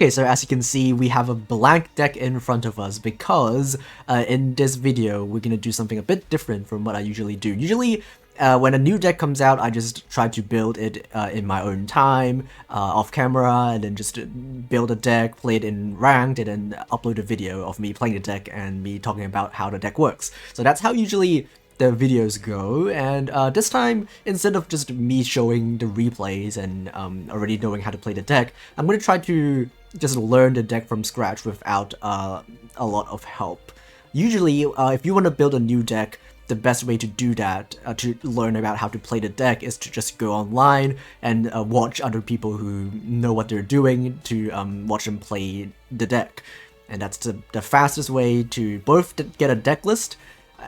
Okay, so as you can see, we have a blank deck in front of us because in this video, we're going to do something a bit different from what I usually do. Usually, when a new deck comes out, I just try to build it in my own time, off camera, and then just build a deck, play it in ranked, and then upload a video of me playing the deck and me talking about how the deck works. So that's how usually the videos go, and this time, instead of just me showing the replays and already knowing how to play the deck, I'm going to try to just learn the deck from scratch without a lot of help. Usually, if you want to build a new deck, the best way to do that, to learn about how to play the deck, is to just go online and watch other people who know what they're doing, to watch them play the deck. And that's the fastest way to both get a deck list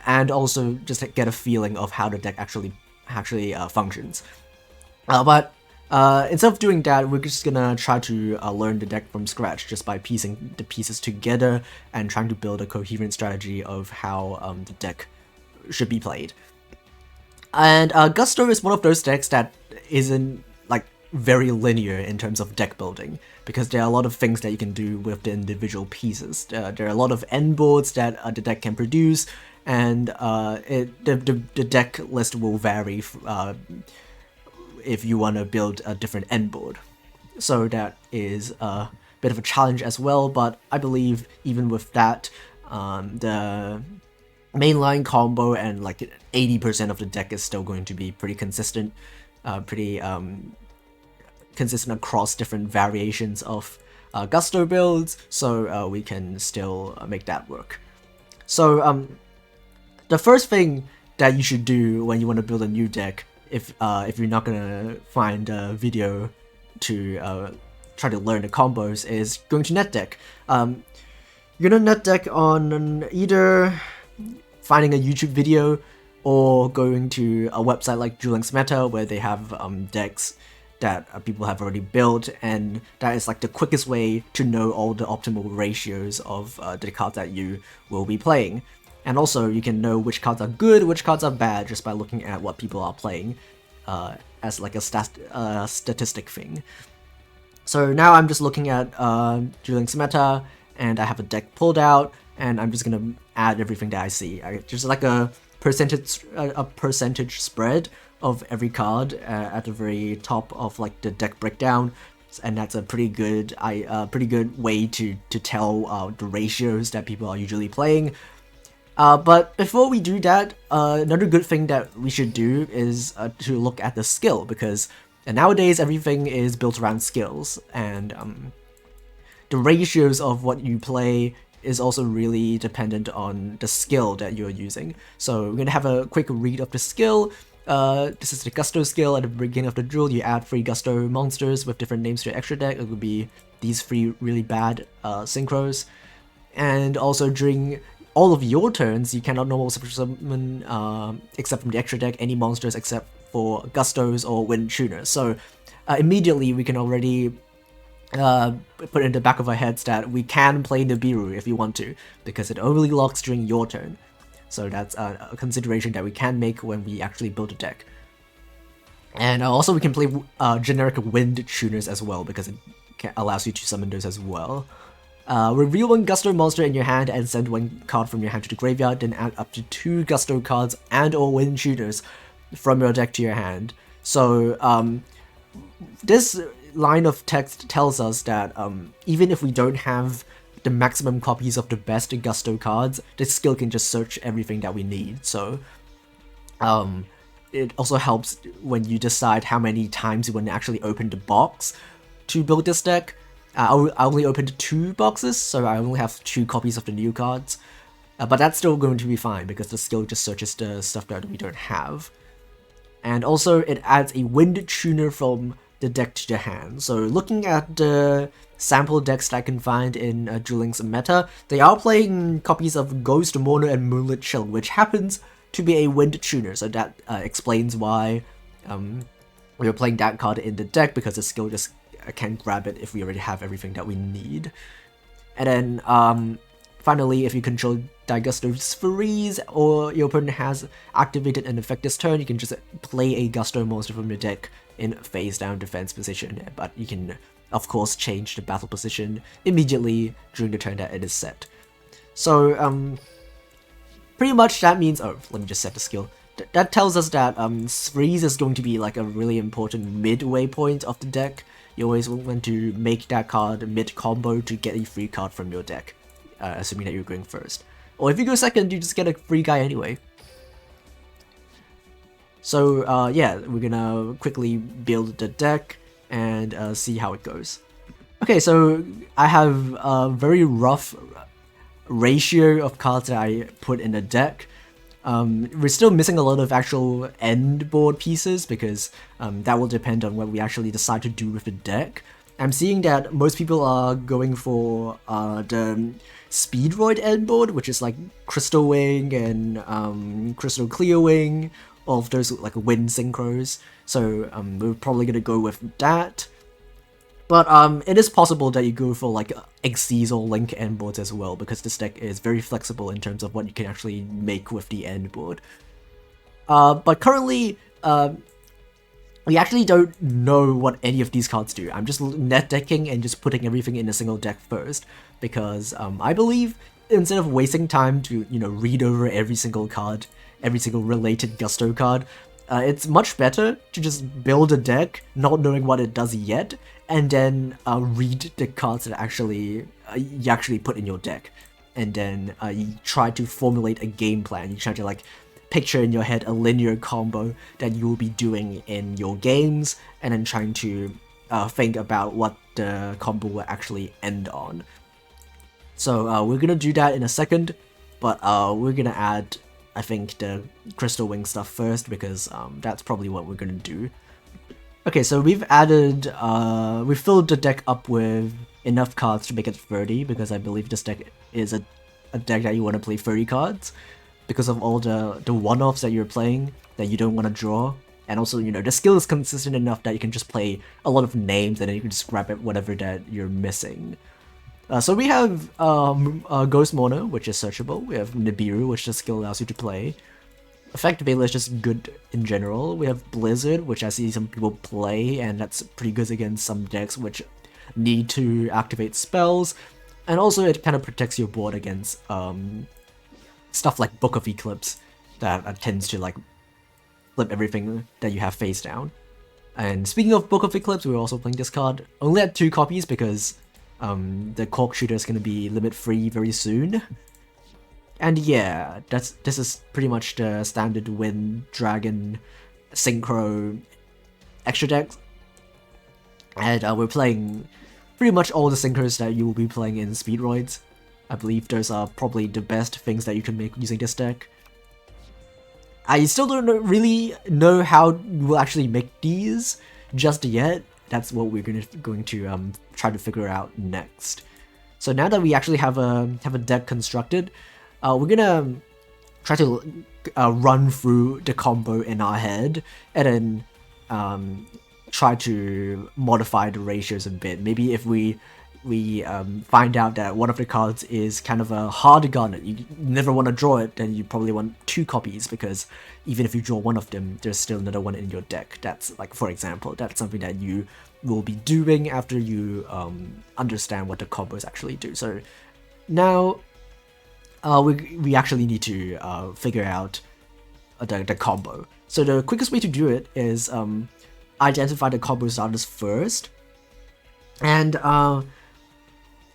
and also just get a feeling of how the deck actually functions. But instead of doing that, we're just gonna try to learn the deck from scratch just by piecing the pieces together and trying to build a coherent strategy of how the deck should be played. And Gusto is one of those decks that isn't like very linear in terms of deck building, because there are a lot of things that you can do with the individual pieces. There are a lot of end boards that the deck can produce, and the deck list will vary if you want to build a different end board. So that is a bit of a challenge as well, but I believe even with that, the mainline combo and like 80% of the deck is still going to be pretty consistent, consistent across different variations of Gusto builds, so we can still make that work. So the first thing that you should do when you want to build a new deck, if you're not gonna find a video to try to learn the combos, is going to NetDeck. You're gonna NetDeck on either finding a YouTube video or going to a website like Duel Links Meta, where they have decks that people have already built, and that is like the quickest way to know all the optimal ratios of the cards that you will be playing. And also, you can know which cards are good, which cards are bad, just by looking at what people are playing as like a statistic thing. So now I'm just looking at Duel Links Meta, and I have a deck pulled out, and I'm just gonna add everything that I see. Just like a percentage spread of every card at the very top of like the deck breakdown, and that's a pretty good way to tell the ratios that people are usually playing. But before we do that, another good thing that we should do is to look at the skill, because nowadays everything is built around skills, and the ratios of what you play is also really dependent on the skill that you're using. So we're gonna have a quick read of the skill. This is the Gusto skill. At the beginning of the duel, you add 3 Gusto monsters with different names to your extra deck. It would be these 3 really bad synchros. And also during all of your turns, you cannot normal summon, except from the extra deck, any monsters except for Gustos or Wind Tuners. So immediately we can already put in the back of our heads that we can play Nibiru if you want to, because it only locks during your turn. So that's a consideration that we can make when we actually build a deck. And also we can play generic Wind Tuners as well, because it allows you to summon those as well. Reveal 1 Gusto monster in your hand and send 1 card from your hand to the graveyard, then add up to 2 Gusto cards and or Wind Tuners from your deck to your hand. So this line of text tells us that even if we don't have the maximum copies of the best Gusto cards, this skill can just search everything that we need. So it also helps when you decide how many times you want to actually open the box to build this deck. I only opened 2 boxes, so I only have 2 copies of the new cards. But that's still going to be fine, because the skill just searches the stuff that we don't have. And also, it adds a Wind Tuner from the deck to the hand. So looking at the sample decks that I can find in Duel Links Meta, they are playing copies of Ghost Mourner and Moonlit Chill, which happens to be a Wind Tuner. So that explains why we're playing that card in the deck, because the skill just can grab it if we already have everything that we need. And then finally, if you control Gusto's Freeze, or your opponent has activated an effect this turn, you can just play a Gusto monster from your deck in face down defense position, but you can of course, change the battle position immediately during the turn that it is set. So, pretty much that means, oh, let me just set the skill. That tells us that freeze is going to be like a really important midway point of the deck. You always want to make that card mid-combo to get a free card from your deck, assuming that you're going first. Or if you go second, you just get a free guy anyway. So yeah, we're gonna quickly build the deck and see how it goes. Okay, so I have a very rough ratio of cards that I put in the deck. We're still missing a lot of actual end board pieces because that will depend on what we actually decide to do with the deck. I'm seeing that most people are going for the Speedroid end board, which is like Crystal Wing and Crystal Clear Wing, all of those like wind synchros. So we're probably gonna go with that. But it is possible that you go for like Xyz or Link end boards as well, because this deck is very flexible in terms of what you can actually make with the end board. But currently, we actually don't know what any of these cards do. I'm just net decking and just putting everything in a single deck first, because I believe instead of wasting time to, you know, read over every single card, every single related Gusto card, it's much better to just build a deck, not knowing what it does yet, and then read the cards that actually you actually put in your deck, and then you try to formulate a game plan. You try to like picture in your head a linear combo that you will be doing in your games, and then trying to think about what the combo will actually end on. So we're gonna do that in a second, but we're gonna add, I think, the Crystal Wing stuff first, because that's probably what we're gonna do. Okay, so we've added, we filled the deck up with enough cards to make it 30, because I believe this deck is a deck that you want to play 30 cards, because of all the one-offs that you're playing that you don't want to draw. And also, you know, the skill is consistent enough that you can just play a lot of names and then you can just grab it whatever that you're missing. So we have Ghost Mono, which is searchable. We have Nibiru, which the skill allows you to play. Effect Veiler is just good in general. We have Blizzard, which I see some people play, and that's pretty good against some decks which need to activate spells. And also it kind of protects your board against stuff like Book of Eclipse that tends to like flip everything that you have face down. And speaking of Book of Eclipse, we're also playing this card. Only at 2 copies because the Cork Shooter is going to be limit free very soon. And yeah, this is pretty much the standard Wind Dragon Synchro extra deck. And we're playing pretty much all the synchros that you will be playing in Speedroids. I believe those are probably the best things that you can make using this deck. I still don't really know how we'll actually make these just yet. That's what we're going to try to figure out next. So now that we actually have a deck constructed, we're gonna try to run through the combo in our head, and then try to modify the ratios a bit. Maybe if we find out that one of the cards is kind of a hard garnet, you never want to draw it, then you probably want 2 copies, because even if you draw one of them, there's still another one in your deck. That's like, for example, that's something that you will be doing after you understand what the combos actually do. So now we actually need to figure out the combo. So the quickest way to do it is identify the combo starters first, and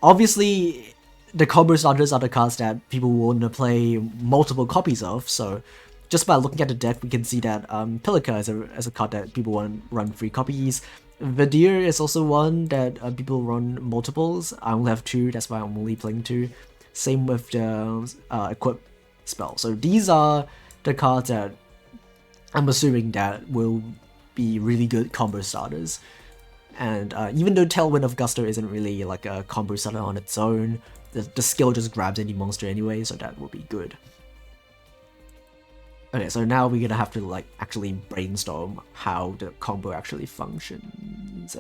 obviously the combo starters are the cards that people want to play multiple copies of. So just by looking at the deck, we can see that Pilica is a card that people want to run 3 copies. Vadir is also one that people run multiples. I only have 2, that's why I'm only playing 2. Same with the Equip spell. So these are the cards that I'm assuming that will be really good combo starters. And even though Tailwind of Gusto isn't really like a combo starter on its own, the skill just grabs any monster anyway, so that will be good. Okay, so now we're gonna have to like actually brainstorm how the combo actually functions.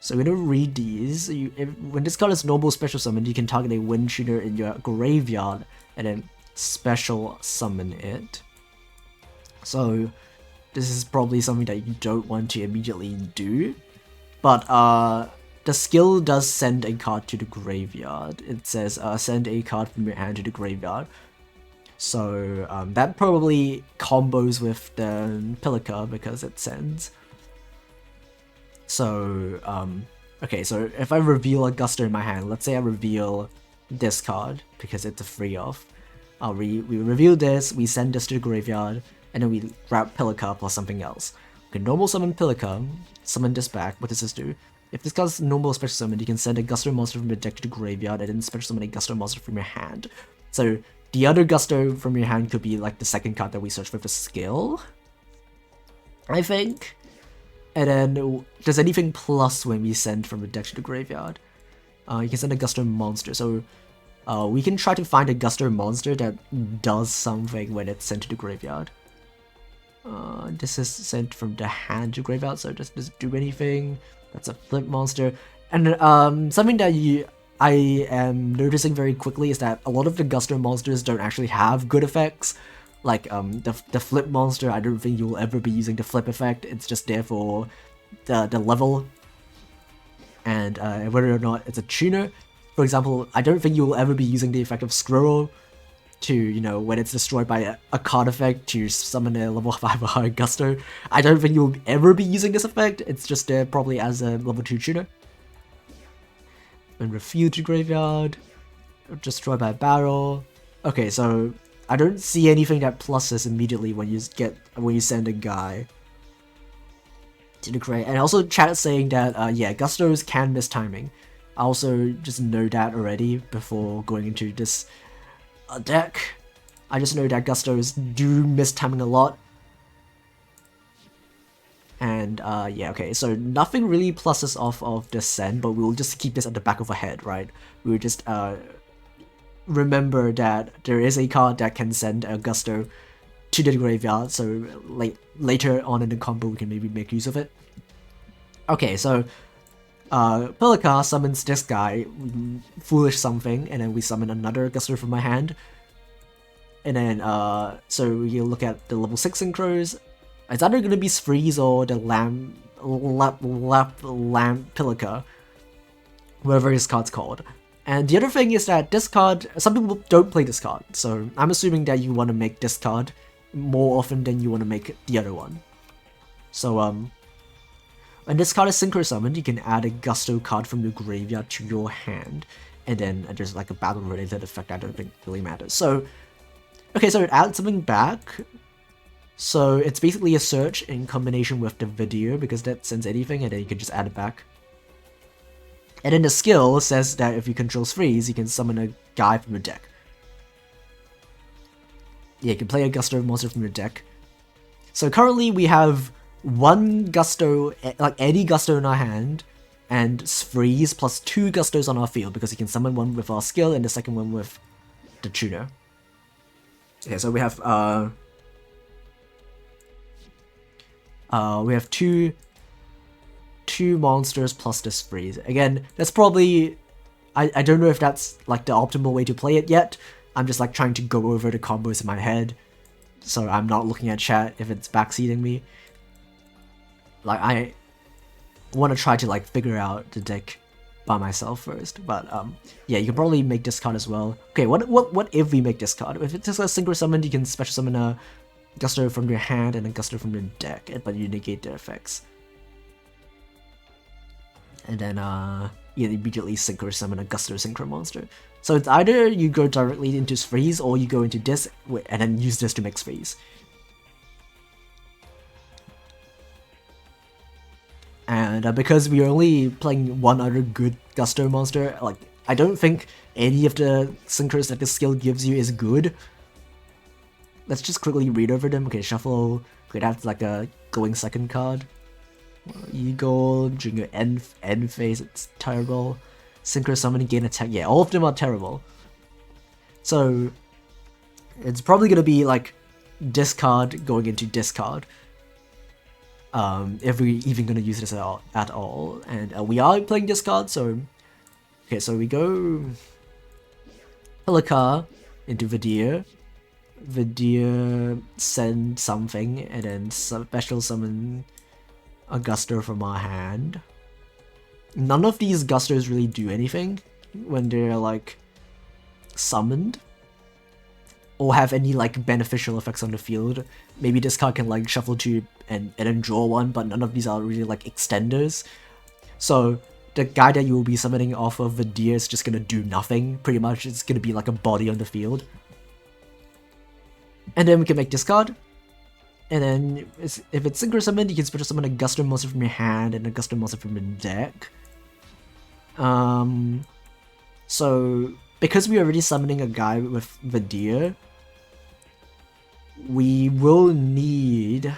So we're gonna read these. When this card is normal special summon, you can target a Wind Shooter in your graveyard and then special summon it. So this is probably something that you don't want to immediately do. But the skill does send a card to the graveyard. It says send a card from your hand to the graveyard. So that probably combos with the Pilica because it sends. So okay, so if I reveal a Guster in my hand, let's say I reveal this card because it's a free off. We reveal this, we send this to the graveyard, and then we grab Pilica plus something else. We can normal summon Pilica, summon this back. What does this do? If this card's normal special summon, you can send a Guster monster from your deck to the graveyard and then special summon a Guster monster from your hand. So the other Guster from your hand could be like the second card that we search with the skill, I think. And then does anything plus when we send from the deck to the graveyard? You can send a Guster monster. So we can try to find a Guster monster that does something when it's sent to the graveyard. This is sent from the hand to graveyard, so does this do anything? That's a flip monster. And something that I am noticing very quickly is that a lot of the Guster monsters don't actually have good effects. Like the flip monster, I don't think you'll ever be using the flip effect. It's just there for the level and whether or not it's a tuner. For example, I don't think you will ever be using the effect of Squirrel to, you know, when it's destroyed by a card effect to summon a level 5 or higher Guster. I don't think you'll ever be using this effect. It's just there probably as a level 2 tuner. And refuse to graveyard, destroyed by a barrel. Okay, so I don't see anything that pluses immediately when you send a guy to the grave. And also chat is saying that yeah, Gustos can miss timing. I also just know that already before going into this deck. I just know that Gustos do miss timing a lot. And yeah, okay, so nothing really pluses off of this send, but we'll just keep this at the back of our head, right? We'll just remember that there is a card that can send a Guster to the graveyard, so later on in the combo we can maybe make use of it. Okay, so Pilica summons this guy, foolish something, and then we summon another Guster from my hand. And then so you look at the level 6 synchros. It's either gonna be Freeze or the Lamp Pilica, whatever his card's called. And the other thing is that this card, some people don't play this card, so I'm assuming that you want to make this card more often than you want to make the other one. So when this card is synchro summoned, you can add a Gusto card from your graveyard to your hand, and then there's like a battle related effect I don't think really matters. So okay, so it adds something back. So it's basically a search in combination with the video, because that sends anything and then you can just add it back. And then the skill says that if you control Freeze, you can summon a guy from your deck. Yeah, you can play a Gusto monster from your deck. So currently we have one Gusto, like any Gusto in our hand, and Freeze plus 2 Gustos on our field, because you can summon one with our skill and the second one with the tuner. Okay, so we have two monsters plus this Freeze. Again, that's probably, I don't know if that's like the optimal way to play it yet. I'm just like trying to go over the combos in my head, so I'm not looking at chat if it's backseating me. Like I want to try to like figure out the deck by myself first, but yeah, you can probably make this card as well. Okay, what if we make this card? If it's just a synchro summon, you can special summon a Gusto from your hand and a Gusto from your deck, but you negate their effects. And then you immediately synchro summon a Gusto synchro monster. So it's either you go directly into Freeze or you go into this and then use this to make Freeze. And because we're only playing one other good Gusto monster, like I don't think any of the synchros that this skill gives you is good. Let's just quickly read over them. Okay, shuffle. Okay, that's like a going second card. Eagle, during your end phase, it's terrible. Synchro summon, gain attack. Yeah, all of them are terrible. So it's probably gonna be like discard going into discard. If we're even gonna use this at all. And we are playing discard, so okay, so we go Pilica into Vidir. Vidir send something, and then special summon a Gusto from our hand. none of these gustos really do anything when they're like summoned or have any like beneficial effects on the field. Maybe this card can like shuffle 2 and then draw 1, but none of these are really like extenders. So the guy that you will be summoning off of Vidir is just gonna do nothing, pretty much. It's gonna be like a body on the field. And then we can make this card. And then if it's synchro summoned, you can special summon a Gusto monster from your hand and a Gusto monster from your deck. So because we're already summoning a guy with Vidir, we will need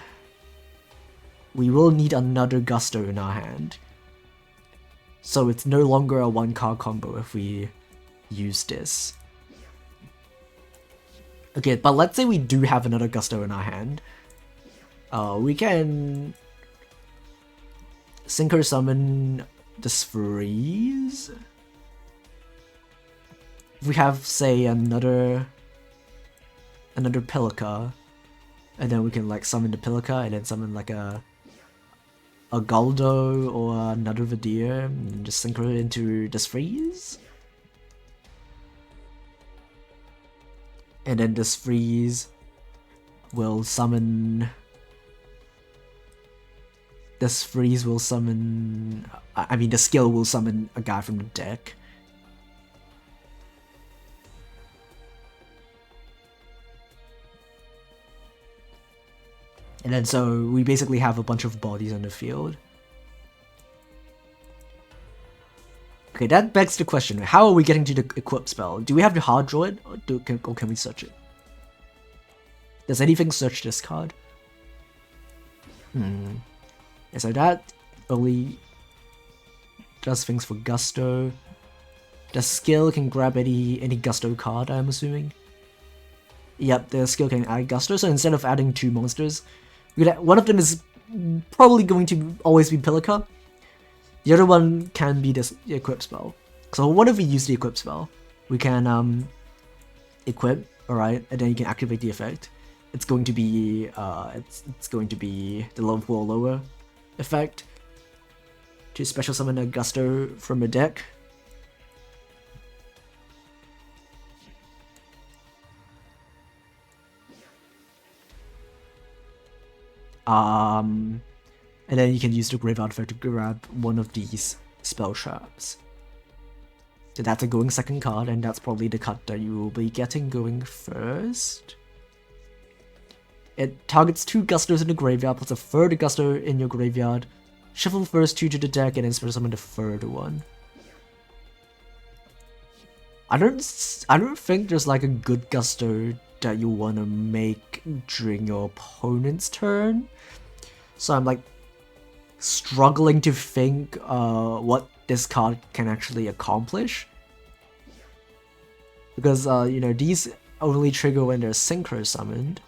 another Gusto in our hand. So it's no longer a 1-card combo if we use this. Okay, but let's say we do have another Gusto in our hand. We can synchro summon this freeze. If we have, say, another Pelica, and then we can like summon the Pelica and then summon like a Guldo or another Vidir and just synchro into this freeze. And then this freeze will summon... This freeze will summon... I mean, the skill will summon a guy from the deck. And then so we basically have a bunch of bodies on the field. Okay, that begs the question, how are we getting to the equip spell? Do we have to hard draw it, or can we search it? Does anything search this card? Yeah, so that only does things for Gusto. The skill can grab any Gusto card, I'm assuming. Yep, the skill can add Gusto, so instead of adding 2 monsters, one of them is probably going to always be Pelica. The other one can be this equip spell. So what if we use the equip spell? We can equip, alright, and then you can activate the effect. It's going to be it's going to be the level 4 or lower effect to special summon a Gusto from a deck. And then you can use the graveyard effect to grab one of these spell traps. So that's a going second card, and that's probably the card that you will be getting going first. It targets 2 Gustos in the graveyard plus a third Gusto in your graveyard. Shuffle the first 2 to the deck and then special summon the third one. I don't think there's like a good Gusto that you want to make during your opponent's turn. So I'm like struggling to think what this card can actually accomplish. Because, you know, these only trigger when they're synchro summoned.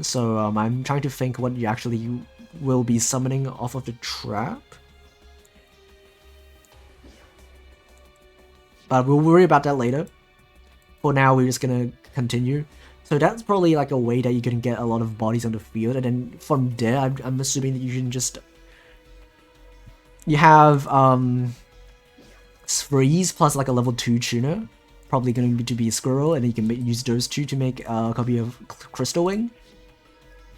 So I'm trying to think what you actually will be summoning off of the trap. But we'll worry about that later. For now, we're just gonna continue. So that's probably like a way that you can get a lot of bodies on the field, and then from there, I'm assuming that you can just... You have freeze plus like a level 2 tuner, probably going to be a squirrel, and then you can use those 2 to make a copy of Crystal Wing.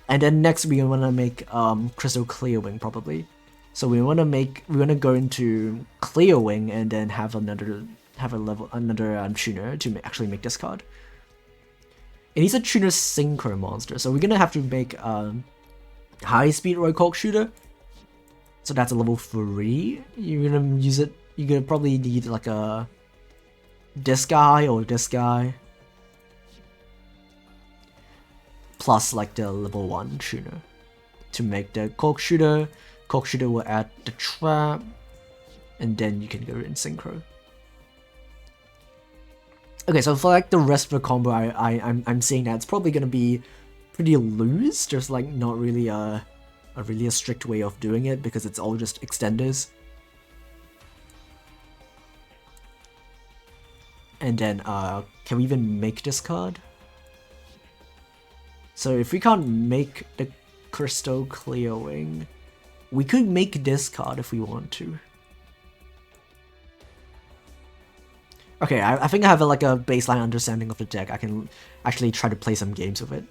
And then next we want to make Crystal Clear Wing probably. So we want to go into Clear Wing and then have another tuner to actually make this card. It needs a tuner synchro monster, so we're gonna have to make high speed Roy Cork Shooter. So that's a level 3. You're gonna use it. You're gonna probably need like this guy or this guy, plus like the level 1 tuner to make the Cork Shooter. Cork Shooter will add the trap, and then you can go in synchro. Okay, so for like the rest of the combo, I'm saying that it's probably gonna be pretty loose. There's like not really a strict way of doing it because it's all just extenders. And then can we even make this card? So if we can't make the Crystal Clear Wing, We could make this card if we want to. Okay, I think I have like a baseline understanding of the deck. I can actually try to play some games with it.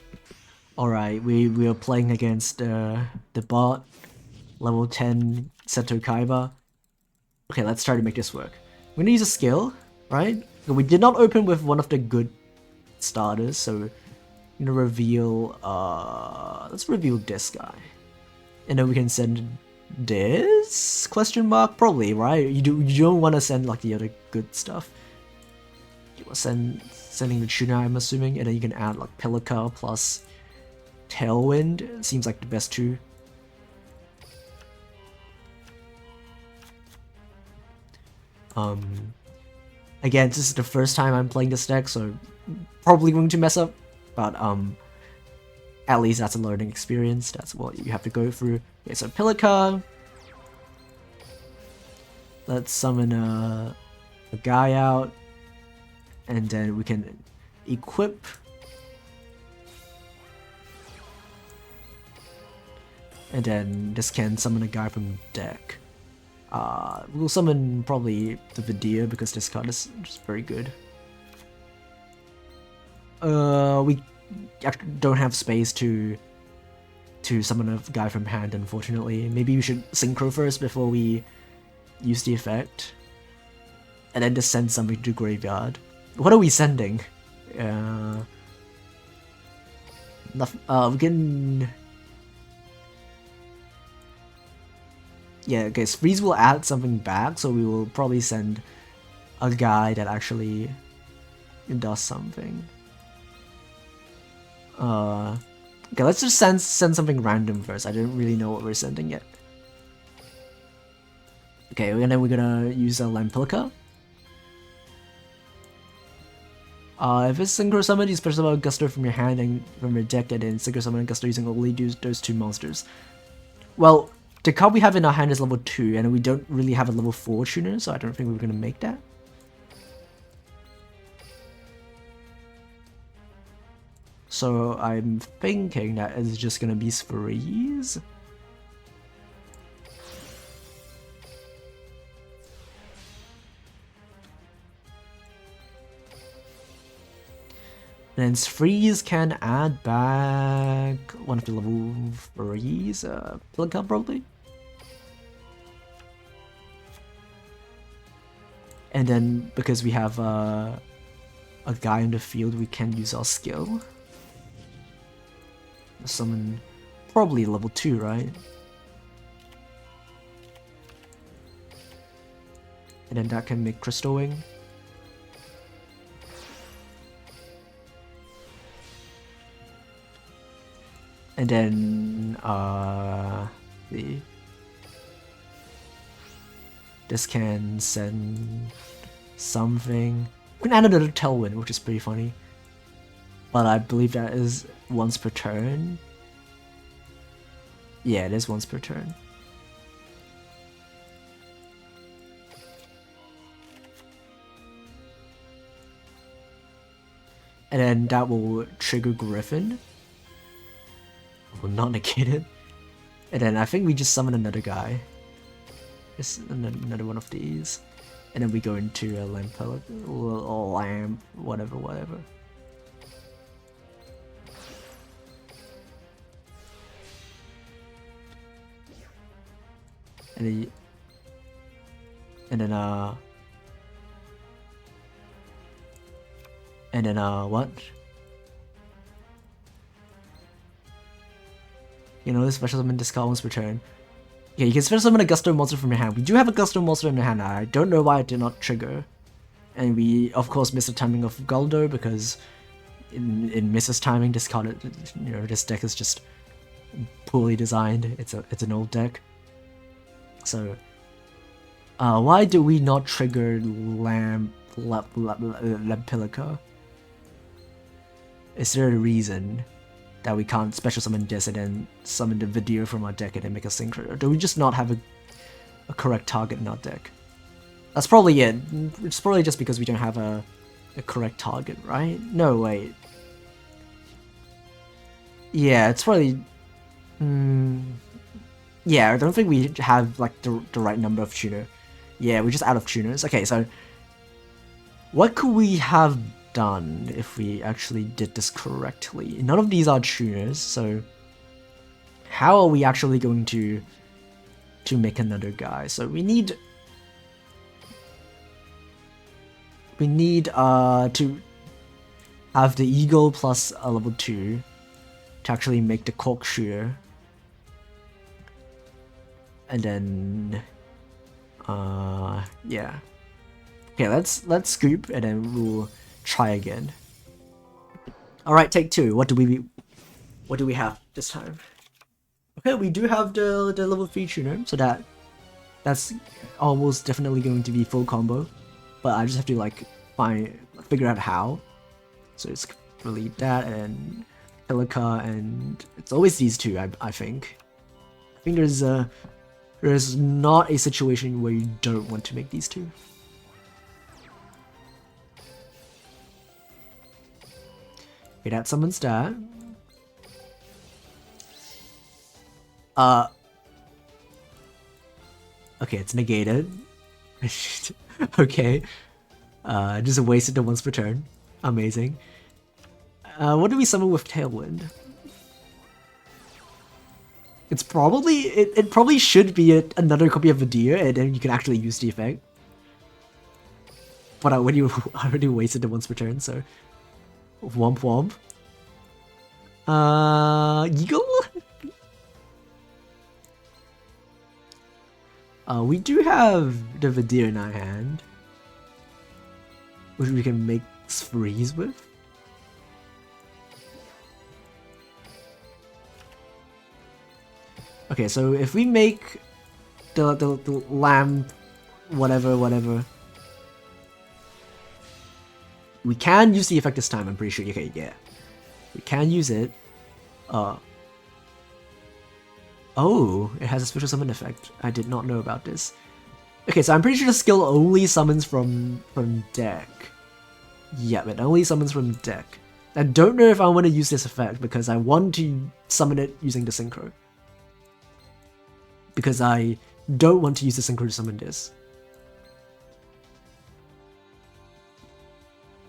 Alright, we are playing against the bot, level 10 Seto Kaiba. Okay, let's try to make this work. We're gonna use a skill, right? We did not open with one of the good starters, so I'm gonna reveal, let's reveal this guy. And then we can send this? Question mark? Probably, right? You don't want to send like the other good stuff. You want sending the tuner, I'm assuming, and then you can add like Pelica plus Tailwind. It seems like the best two. Again, this is the first time I'm playing this deck, so probably going to mess up, but at least that's a learning experience. That's what you have to go through. Okay, so Pelica. Let's summon a guy out, and then we can equip. And then this can summon a guy from deck. We'll summon probably the Vidia because this card is just very good. We don't have space to summon a guy from hand, unfortunately. Maybe we should synchro first before we use the effect. And then just send something to graveyard. What are we sending? We can... Yeah, okay, Freeze will add something back, so we will probably send a guy that actually does something. Okay, let's just send something random first. I don't really know what we're sending yet. Okay, and then we're gonna use a Lampilica. If it's Synchro Summon, you special summon Gusto from your hand and from your deck, and then Synchro Summon Gusto using only those two monsters. Well, the card we have in our hand is level 2, and we don't really have a level 4 tuner, so I don't think we're gonna make that. So I'm thinking that it's just gonna be Freeze. And then Freeze can add back one of the level 3s, Pelican probably. And then because we have a guy in the field, we can use our skill. Summon probably level 2, right? And then that can make Crystal Wing. And then this can send something. We can add another Tailwind, which is pretty funny. But I believe that is once per turn. Yeah, it is once per turn. And then that will trigger Griffin. Will not negate it. And then I think we just summon another guy. Just another one of these. And then we go into a lamp, whatever. And then what? You know, special summon discard once per turn. Yeah, you can special summon a Gusto monster from your hand. We do have a Gusto monster in your hand. I don't know why it did not trigger. And we, of course, missed the timing of Guldo because in misses timing, this card, you know, this deck is just poorly designed. It's an old deck. So, why do we not trigger Lampilica? Is there a reason that we can't special summon this and then summon the video from our deck and then make a synchro? Or do we just not have a correct target in our deck? That's probably it. It's probably just because we don't have a correct target, right? No, wait. Yeah, it's probably... Yeah, I don't think we have like the right number of tuner. Yeah, we're just out of tuners. Okay, so what could we have done if we actually did this correctly? None of these are tuners, so how are we actually going to make another guy? So we need to have the eagle plus a level 2 to actually make the corkscrew. And then yeah. Okay, let's scoop and then we'll try again. Alright, take 2. What do we have this time? Okay, we do have the level 3 tuner, so that's almost definitely going to be full combo. But I just have to like figure out how. So it's really that and Helica, and it's always these two. I think. I think there's not a situation where you don't want to make these two. Okay, that summons that. Okay, it's negated. Okay. Just wasted it once per turn. Amazing. What do we summon with Tailwind? It's probably it probably should be another copy of Vidir, and then you can actually use the effect. But I already wasted it once per turn, so womp womp. Eagle. We do have the Vidir in our hand, which we can make freeze with. Okay, so if we make the lamb, whatever, we can use the effect this time. I'm pretty sure. Okay, yeah, we can use it. Oh, it has a special summon effect. I did not know about this. Okay, so I'm pretty sure the skill only summons from deck. Yeah, it only summons from deck. I don't know if I want to use this effect because I want to summon it using the synchro. Because I don't want to use the synchro to summon this.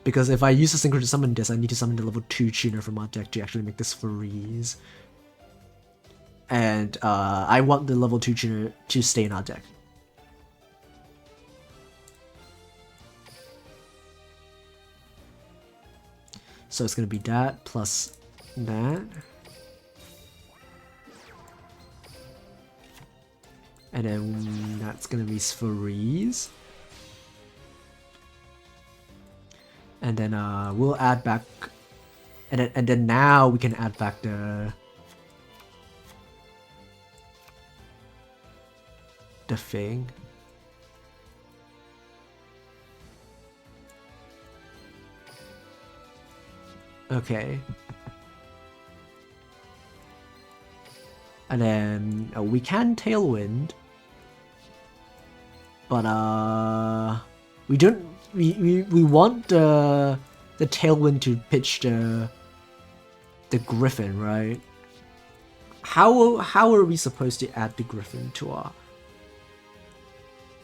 Because if I use the synchro to summon this, I need to summon the level 2 tuner from our deck to actually make this freeze. And I want the level 2 tuner to stay in our deck. So it's going to be that plus that. And then that's going to be freeze. And then we'll add back, and then now we can add back the thing. Okay. And then we can Tailwind, but we don't. We want the Tailwind to pitch the Griffin, right? How are we supposed to add the Griffin to our?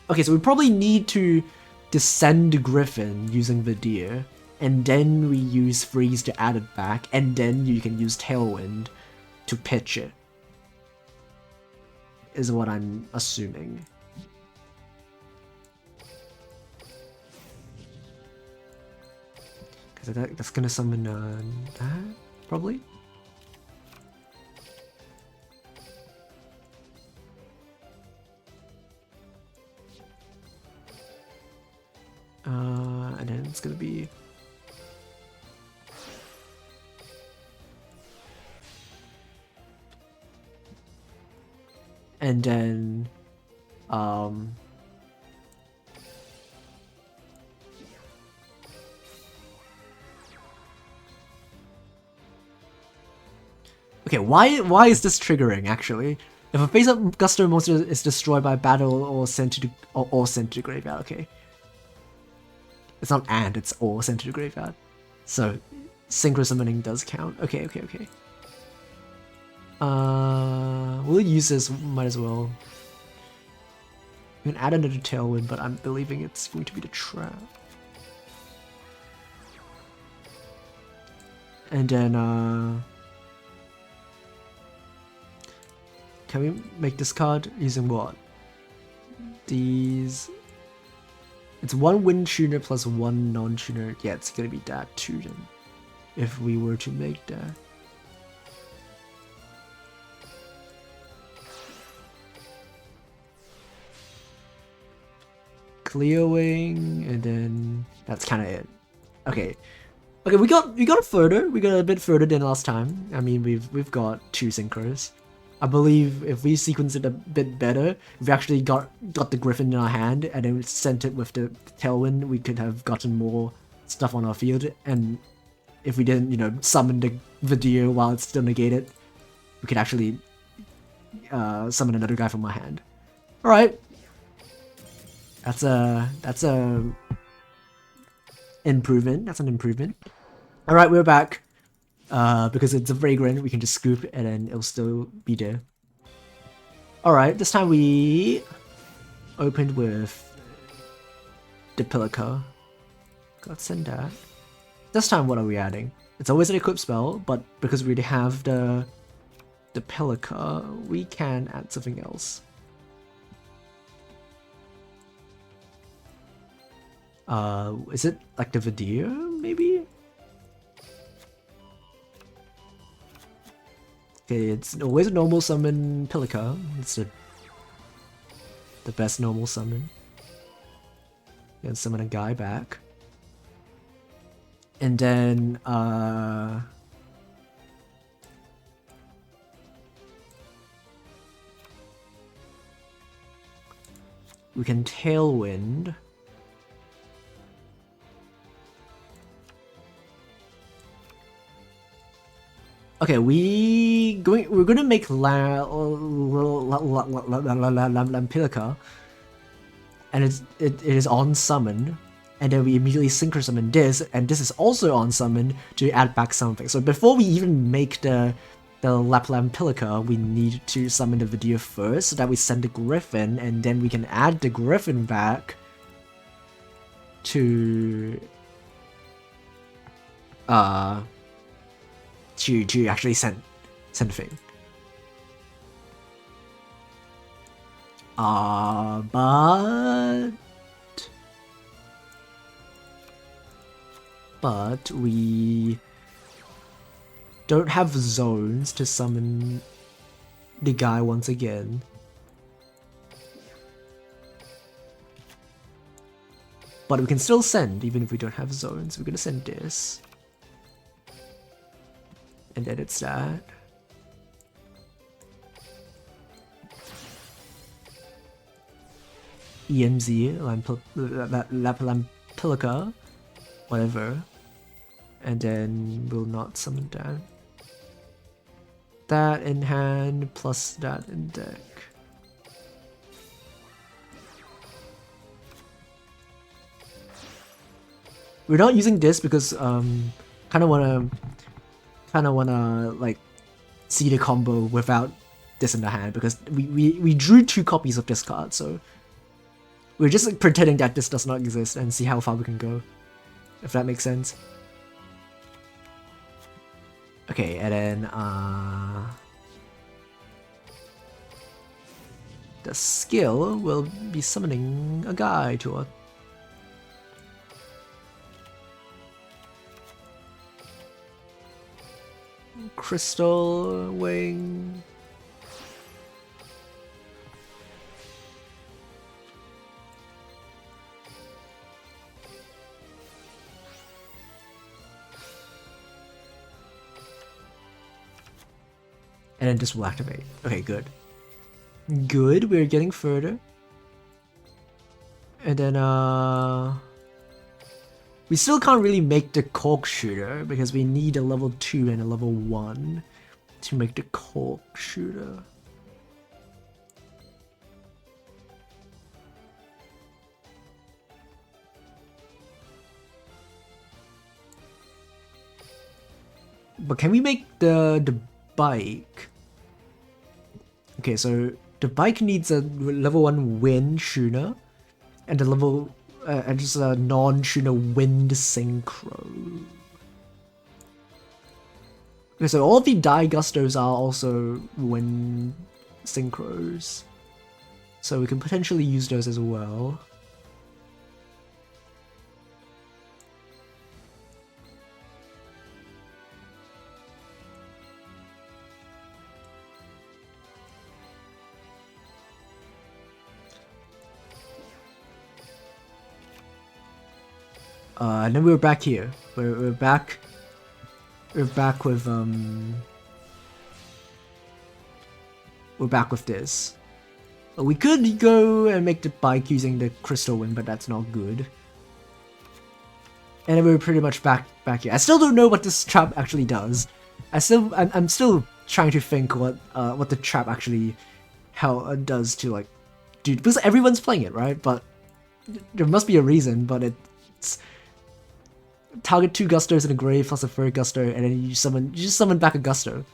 Okay, so we probably need to descend the Griffin using Vidir, and then we use Freeze to add it back, and then you can use Tailwind to pitch it. Is what I'm assuming. Because that's gonna summon that, probably? And then it's gonna be... And then, okay, why is this triggering, actually? If a face-up Gusto monster is destroyed by battle or sent to the graveyard, okay. It's not and, it's or sent to the graveyard. So, synchro summoning does count. Okay. We'll use this, might as well. We can add another tailwind, but I'm believing it's going to be the trap. And then, can we make this card using what? These... It's one wind tuner plus one non-tuner. Yeah, it's gonna be that too then. If we were to make that. Clearwing, and then that's kind of it. Okay, we got further. We got a bit further than last time. I mean, we've got 2 synchros. I believe if we sequence it a bit better, if we actually got the Griffin in our hand and then sent it with the Tailwind, we could have gotten more stuff on our field. And if we didn't, you know, summon the video while it's still negated, we could actually summon another guy from our hand. All right. That's a improvement. That's an improvement. All right, we're back. Because it's a Vagrant, we can just scoop and then it'll still be there. All right, this time we opened with the Pilica. Let's send that. This time, what are we adding? It's always an equip spell, but because we already have the Pilica, we can add something else. Is it like the Vidir, maybe? Okay, it's always a normal summon Pilica. It's the best normal summon. You can summon a guy back. And then, we can Tailwind. Okay, we're gonna make Lampilica, and it is on summon, and then we immediately synchro summon this, and this is also on summon to add back something. So before we even make the Lampilica, we need to summon the video first, so that we send the Griffin, and then we can add the Griffin back to to actually send the thing. But we don't have zones to summon the guy once again. But we can still send even if we don't have zones. We're gonna send this. And then it's that. EMZ, Lampilica, whatever. And then we'll not summon that. That in hand plus that in deck. We're not using this because kind of wanna like see the combo without this in the hand, because we drew 2 copies of this card, so we're just like pretending that this does not exist and see how far we can go, if that makes sense. Okay, and then the skill will be summoning a guy to a Crystal Wing. And then this will activate. Okay, good. Good, we're getting further. And then we still can't really make the cork shooter because we need a level 2 and a level 1 to make the cork shooter. But can we make the bike? Okay, so the bike needs a level 1 wind tuner and a level and just a non-tuner wind synchro. Okay, so all of the die gustos are also wind synchros, so we can potentially use those as well. And then we're back here. We're back. We're back with We're back with this. We could go and make the bike using the crystal wind, but that's not good. And then we're pretty much back here. I still don't know what this trap actually does. I'm still trying to think what the trap actually does to like, dude, because everyone's playing it, right? But there must be a reason. But it's target 2 gustos in a grave plus a 3rd gusto, and then you just summon back a gusto.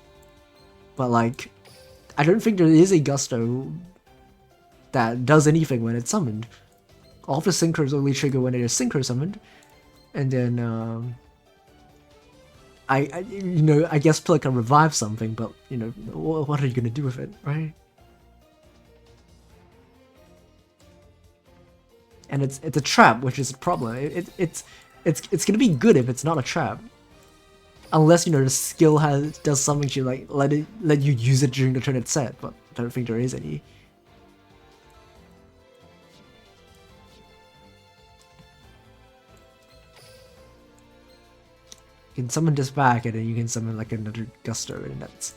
But like, I don't think there is a gusto that does anything when it's summoned. All of the synchros only trigger when it is synchro summoned, and then I guess Play can revive something, but you know, what are you gonna do with it, right? And it's a trap, which is a problem. It's gonna be good if it's not a trap, unless, you know, the skill does something to like let you use it during the turn it's set. But I don't think there is any. You can summon this back, and then you can summon like another gusto, and that's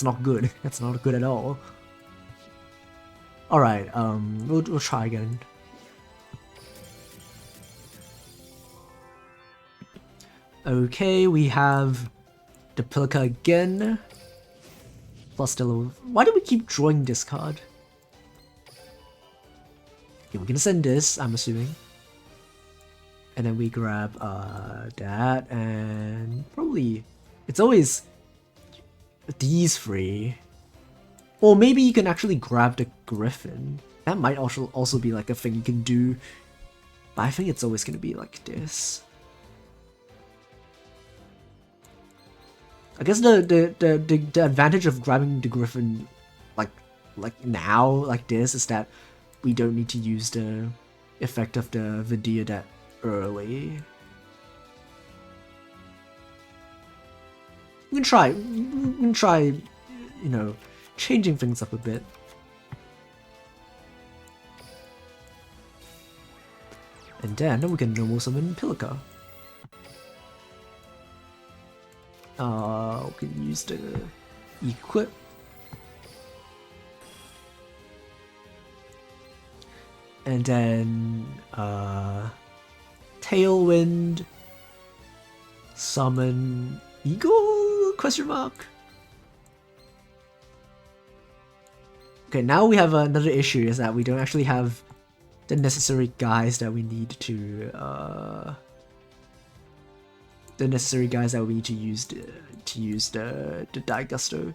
not good. That's not good at all. All right, we'll try again. Okay, we have the Pilka again. Plus the level. Why do we keep drawing this card? Okay, we're gonna send this, I'm assuming. And then we grab that, and probably it's always these 3. Or maybe you can actually grab the Griffin. That might also be like a thing you can do. But I think it's always gonna be like this. I guess the advantage of grabbing the Griffin like now, like this, is that we don't need to use the effect of the Vidya that early. We can try, you know, changing things up a bit. And then we can normal summon Pilka. We can use the equip. And then Tailwind, summon Eagle? Question mark. Okay, now we have another issue, is that we don't actually have the necessary guys that we need to use the Die Gusto.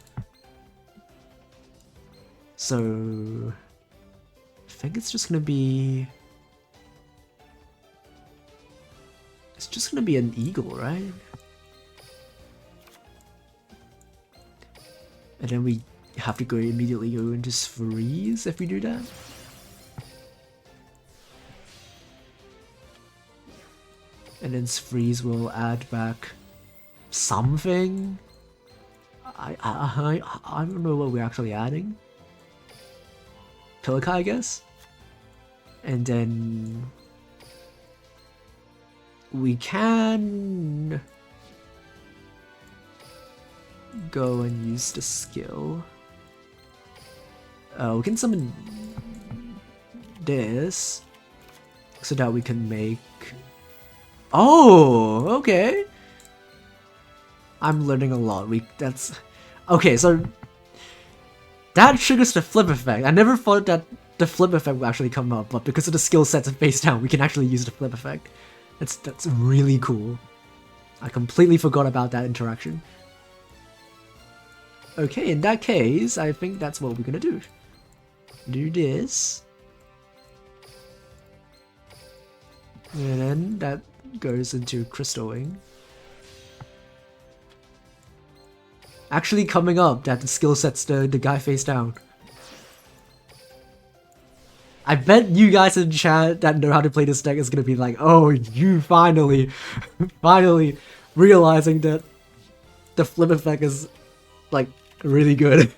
So I think it's just gonna be an eagle, right? And then we have to immediately go into freeze if we do that. And then freeze will add back something. I don't know what we're actually adding. Pilka, I guess. And then we can go and use the skill. We can summon this so that we can make. Oh, okay. I'm learning a lot. That's okay. So that triggers the flip effect. I never thought that the flip effect would actually come up, but because of the skill sets face down, we can actually use the flip effect. That's really cool. I completely forgot about that interaction. Okay, in that case, I think that's what we're gonna do. Do this. And then that goes into crystalling. Actually coming up that the skill sets the guy face down. I bet you guys in chat that know how to play this deck is gonna be like, oh, you finally realizing that the flip effect is like really good.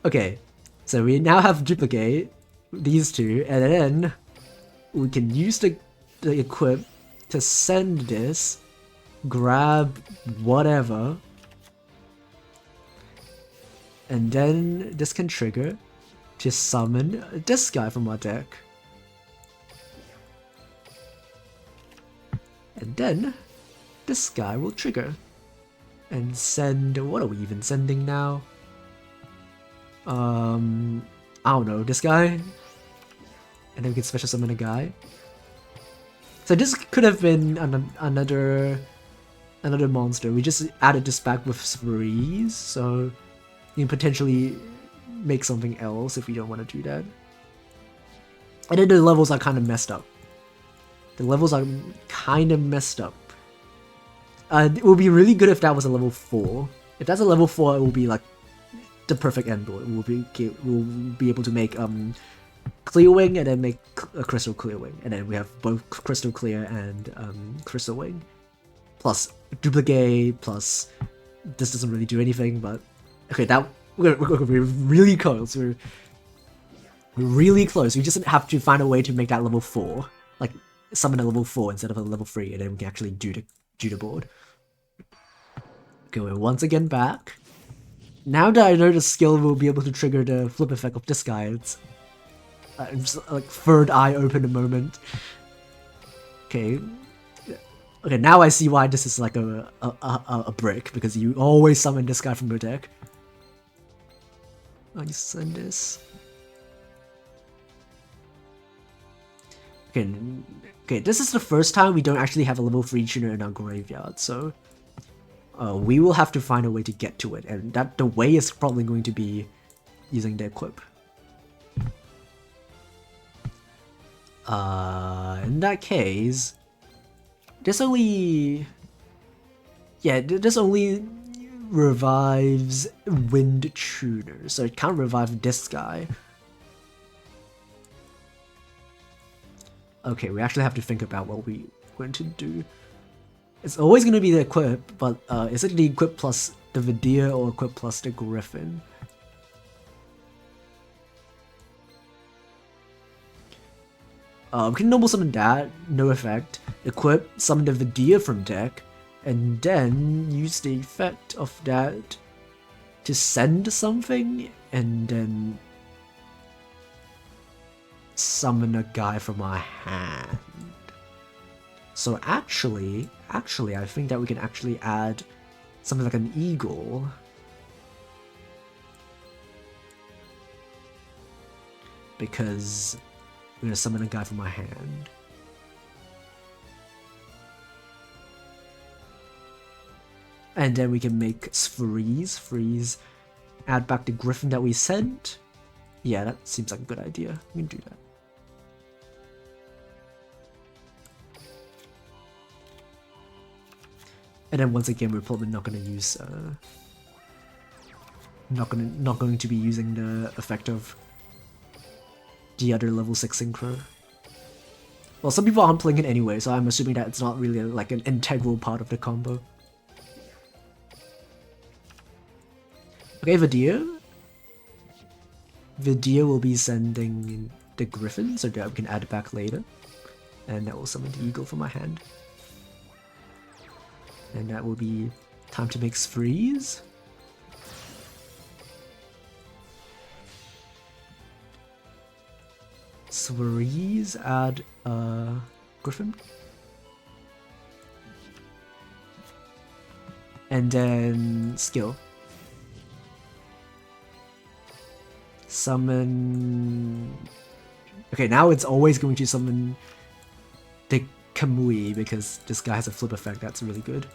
Okay, so we now have duplicate these two, and then we can use the equip to send this, grab whatever, and then this can trigger to summon this guy from our deck. And then this guy will trigger and send, what are we even sending now? I don't know, this guy? And then we can special summon a guy. So this could have been another monster. We just added this back with threes, so you can potentially make something else if we don't want to do that. And then the levels are kind of messed up. The levels are kind of messed up. It would be really good if that was a level 4. If that's a level 4, it will be like the perfect end board. We'll be able to make Clear Wing and then make a Crystal Clear Wing. And then we have both Crystal Clear and Crystal Wing. Plus Duplicate, plus this doesn't really do anything, but okay, that we're really close. We're really close. We just have to find a way to make that level 4. Like summon a level 4 instead of a level 3, and then we can actually do the board. Okay, we're once again back. Now that I know the skill will be able to trigger the flip effect of this guy, it's just, like third eye open a moment. Okay. Okay, now I see why this is like a brick, because you always summon this guy from your deck. I just send this. Okay, this is the first time we don't actually have a level 3 tuner in our graveyard, so we will have to find a way to get to it, and that the way is probably going to be using the equip. In that case, this only revives Wind Tuner, so it can't revive this guy. Okay, we actually have to think about what we're going to do. It's always going to be the equip, but is it the equip plus the Vidir or equip plus the Griffin? We can normal summon that, no effect. Equip, summon the Vidir from deck, and then use the effect of that to send something, and then summon a guy from our hand. So actually, I think that we can actually add something like an eagle. Because we're gonna summon a guy from my hand. And then we can make freeze, add back the Griffin that we sent. Yeah, that seems like a good idea. We can do that. And then once again, we're probably not gonna use, not going to be using the effect of the other level 6 synchro. Well, some people aren't playing it anyway, so I'm assuming that it's not really like an integral part of the combo. Okay, Vidir. Vidir will be sending the Griffin, so that we can add it back later. And that will summon the eagle from my hand. And that will be time to make freeze. Freeze, add Griffin. And then skill. Summon. Okay, now it's always going to summon the Kamui because this guy has a flip effect that's really good.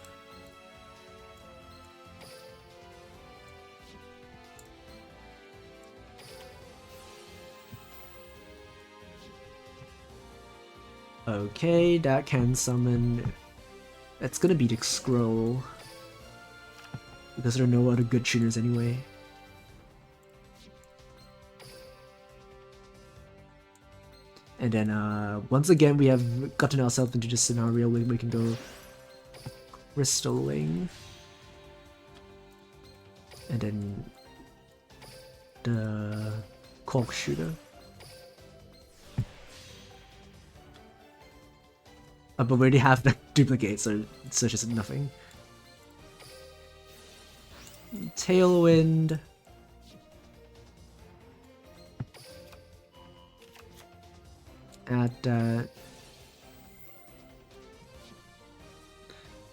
Okay, that can summon... That's gonna be the scroll. Because there are no other good tuners anyway. And then once again we have gotten ourselves into this scenario where we can go crystalling. And then the cork shooter. But we already have the duplicate, so it's just nothing. Tailwind. Add that.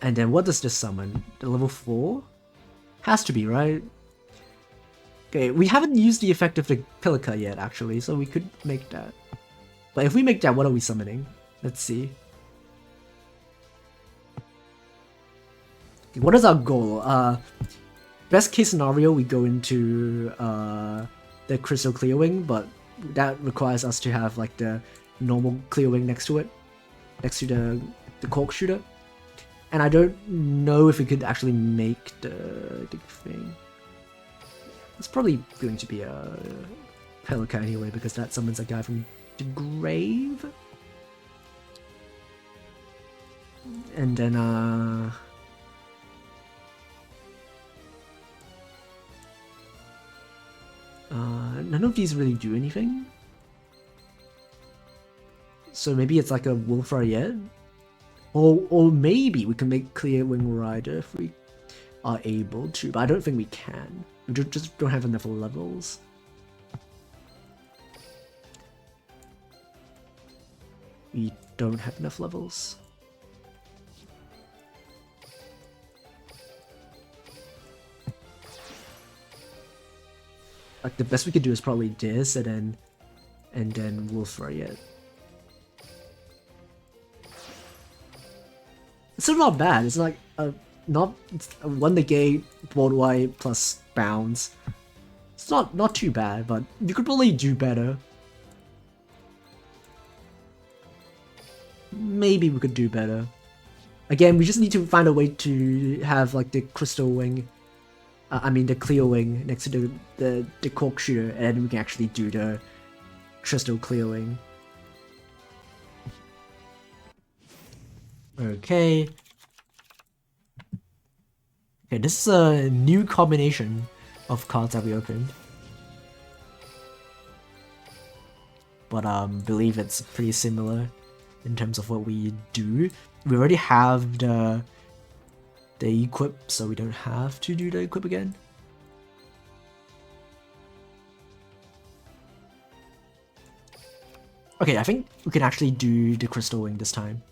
And then what does this summon? The level 4? Has to be, right? Okay, we haven't used the effect of the Pilica yet, actually, so we could make that. But if we make that, what are we summoning? Let's see. Okay, what is our goal? Best case scenario, we go into the Crystal Clearwing, but that requires us to have like the normal Clearwing next to it, next to the Cork Shooter. And I don't know if we could actually make the thing. It's probably going to be a Pelican anyway, because that summons a guy from the grave. And then none of these really do anything. So maybe it's like a Wolf Rayet. Or maybe we can make Clear Wing Rider if we are able to, but I don't think we can. We just don't have enough levels. We don't have enough levels. Like the best we could do is probably this, and then Wolf Rayet. It's still not bad. It's like it's a 1 negate, board wipe plus bounce. It's not too bad, but you could probably do better. Maybe we could do better. Again, we just need to find a way to have like the Crystal Wing, I mean the Clear Wing next to the Cork Shooter, and we can actually do the Crystal Clear Wing. Okay. Okay, this is a new combination of cards that we opened. But believe it's pretty similar in terms of what we do. We already have the equip, so we don't have to do the equip again. Okay, I think we can actually do the Crystal Wing this time.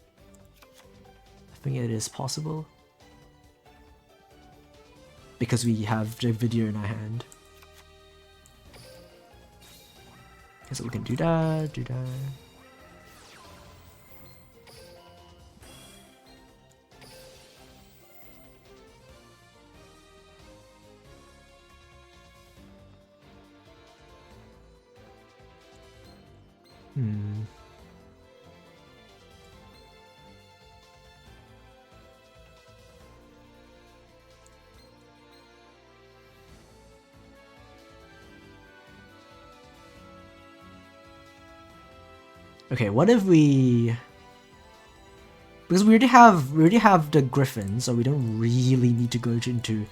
I think it is possible. Because we have the video in our hand. Okay, so we can do that, do that. Okay, what if we... Because we already have the Griffin, so we don't really need to go into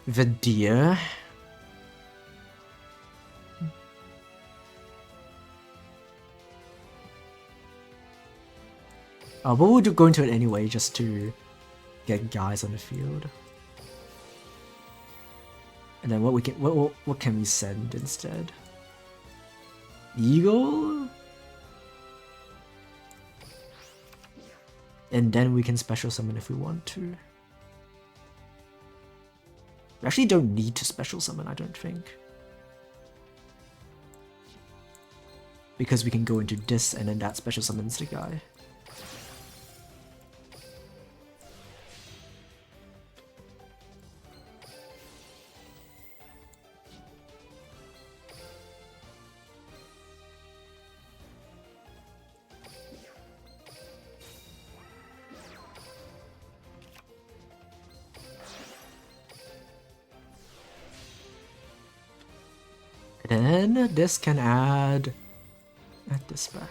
the Deer. But we'll go into it anyway, just to get guys on the field. And then what can we send instead? Eagle? And then we can special summon if we want to. We actually don't need to special summon, I don't think. Because we can go into this and then that special summons the guy. then this can add this back.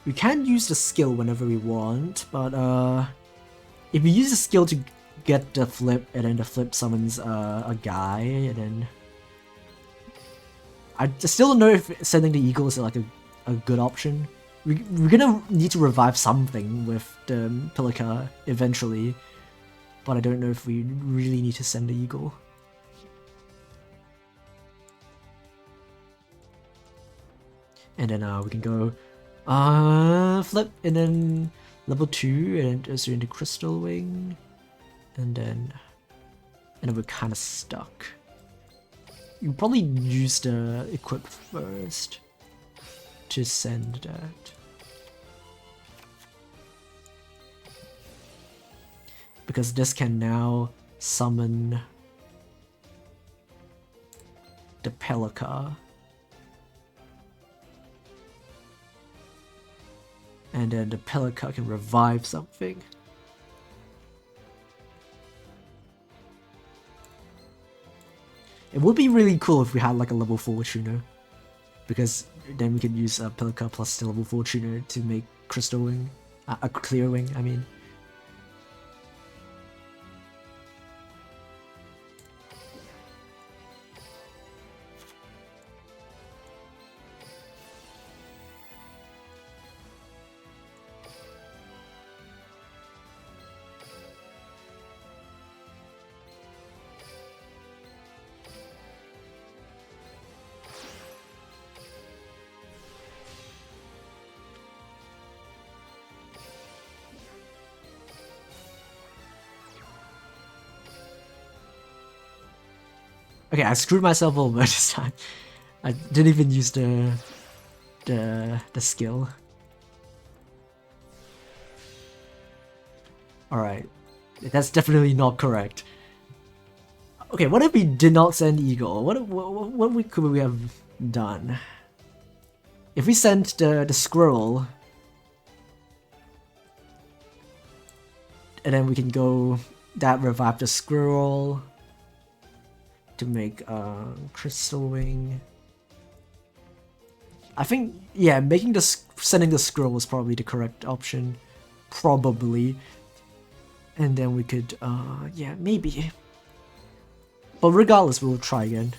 We can use the skill whenever we want, but if we use the skill to get the flip, and then the flip summons a guy, and then I still don't know if sending the eagle is like a good option. We're gonna need to revive something with the Pilica eventually, but I don't know if we really need to send the eagle. And then we can go flip, and then level 2, and then just into Crystal Wing, and then we're kind of stuck. You probably use the equip first to send that, because this can now summon the Pelica. And then the Pelica can revive something. It would be really cool if we had like a level 4 tuner, because then we could use Pelica plus the level 4 tuner to make Crystal Wing, a Clear Wing, I mean. Okay, I screwed myself over this time. I didn't even use the skill. Alright, that's definitely not correct. Okay, what if we did not send Eagle? What could we have done? If we sent the Squirrel, and then we can go that revive the Squirrel to make Crystal Wing. I think, yeah, sending the Squirrel was probably the correct option, probably. And then we could, yeah, maybe. But regardless, we'll try again.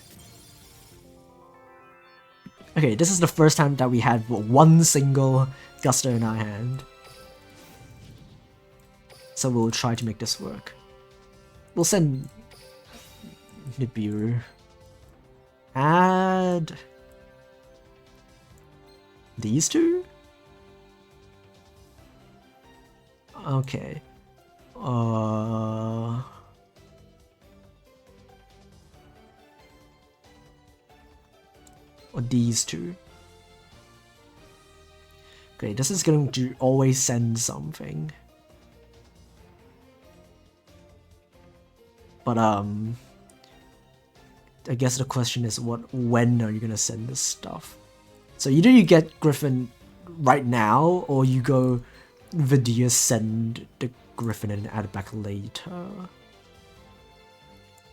Okay, this is the first time that we had one single Gusto in our hand. So we'll try to make this work. We'll send Nibiru. Add these two? Okay. Or these two. Okay, this is going to always send something. But I guess the question is when are you gonna send this stuff? So either you get Griffin right now, or you go Vidya, send the Griffin and add it back later.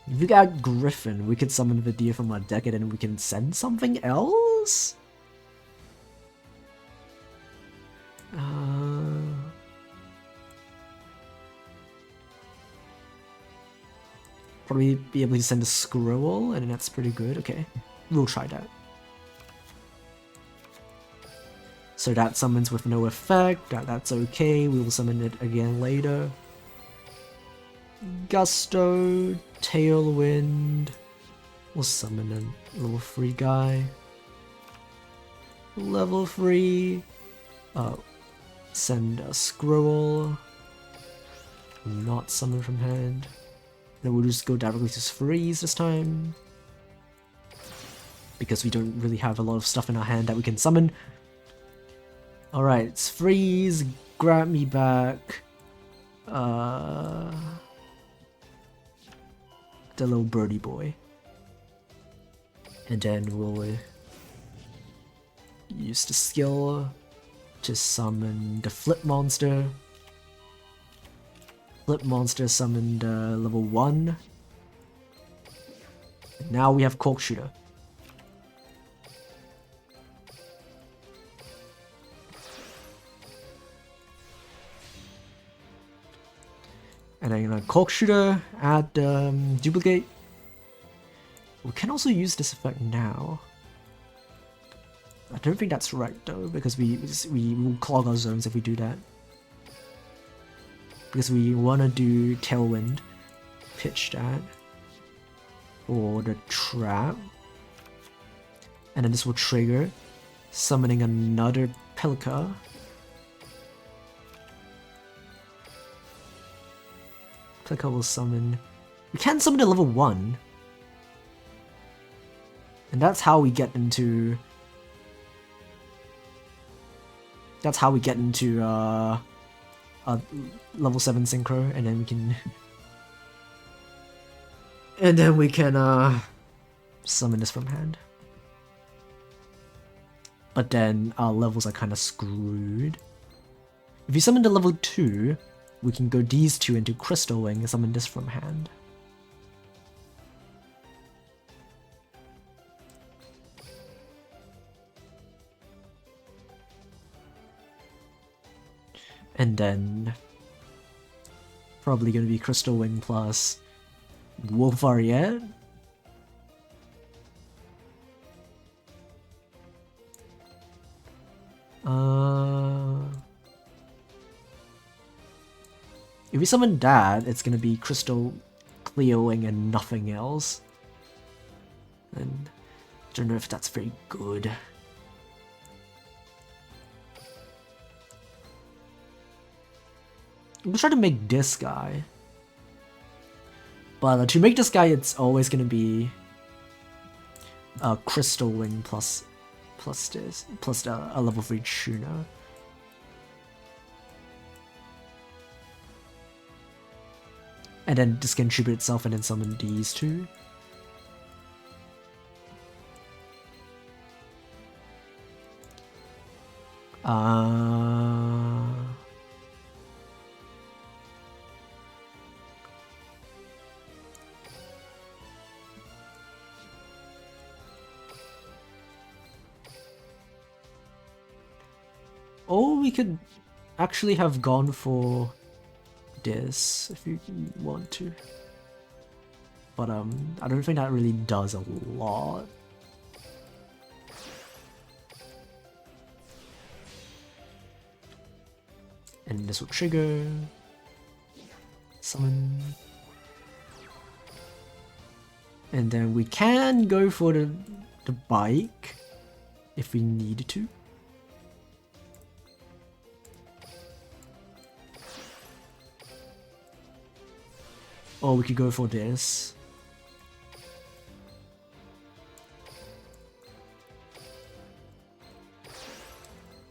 If we got Griffin, we could summon Vidya from our deck and then we can send something else? Probably be able to send a Squirrel, and that's pretty good. Okay, we'll try that. So that summons with no effect, that's okay, we will summon it again later. Gusto, Tailwind, we'll summon a level 3 guy. Level 3, send a Squirrel, not summon from hand. Then we'll just go directly to freeze this time. because we don't really have a lot of stuff in our hand that we can summon. Alright, it's freeze, grab me back. The little birdie boy. And then we'll use the skill to summon the flip monster. Flip monster summoned level 1. And now we have cork shooter. And then cork shooter, add duplicate. We can also use this effect now. I don't think that's right though, because we will clog our zones if we do that. Because we want to do tailwind, pitch that for the trap, and then this will trigger summoning another Pelika. Pelika will summon. We can summon a level 1. And that's how we get into. That's how we get into a level 7 synchro, and then we can. And then we can summon this from hand. But then our levels are kind of screwed. If you summon the level 2, we can go these two into Crystal Wing and summon this from hand. And then probably gonna be Crystal Wing plus Wolf Ariette. If we summon that, it's gonna be Crystal Cleo Wing and nothing else. And I don't know if that's very good. I'm gonna try to make this guy. But to make this guy, it's always gonna be Crystal Wing plus this, plus a level 3 tuner. And then this can tribute itself and then summon these two. Or we could actually have gone for this if you want to. But I don't think that really does a lot. And this will trigger. Summon. And then we can go for the bike if we need to. Or we could go for this.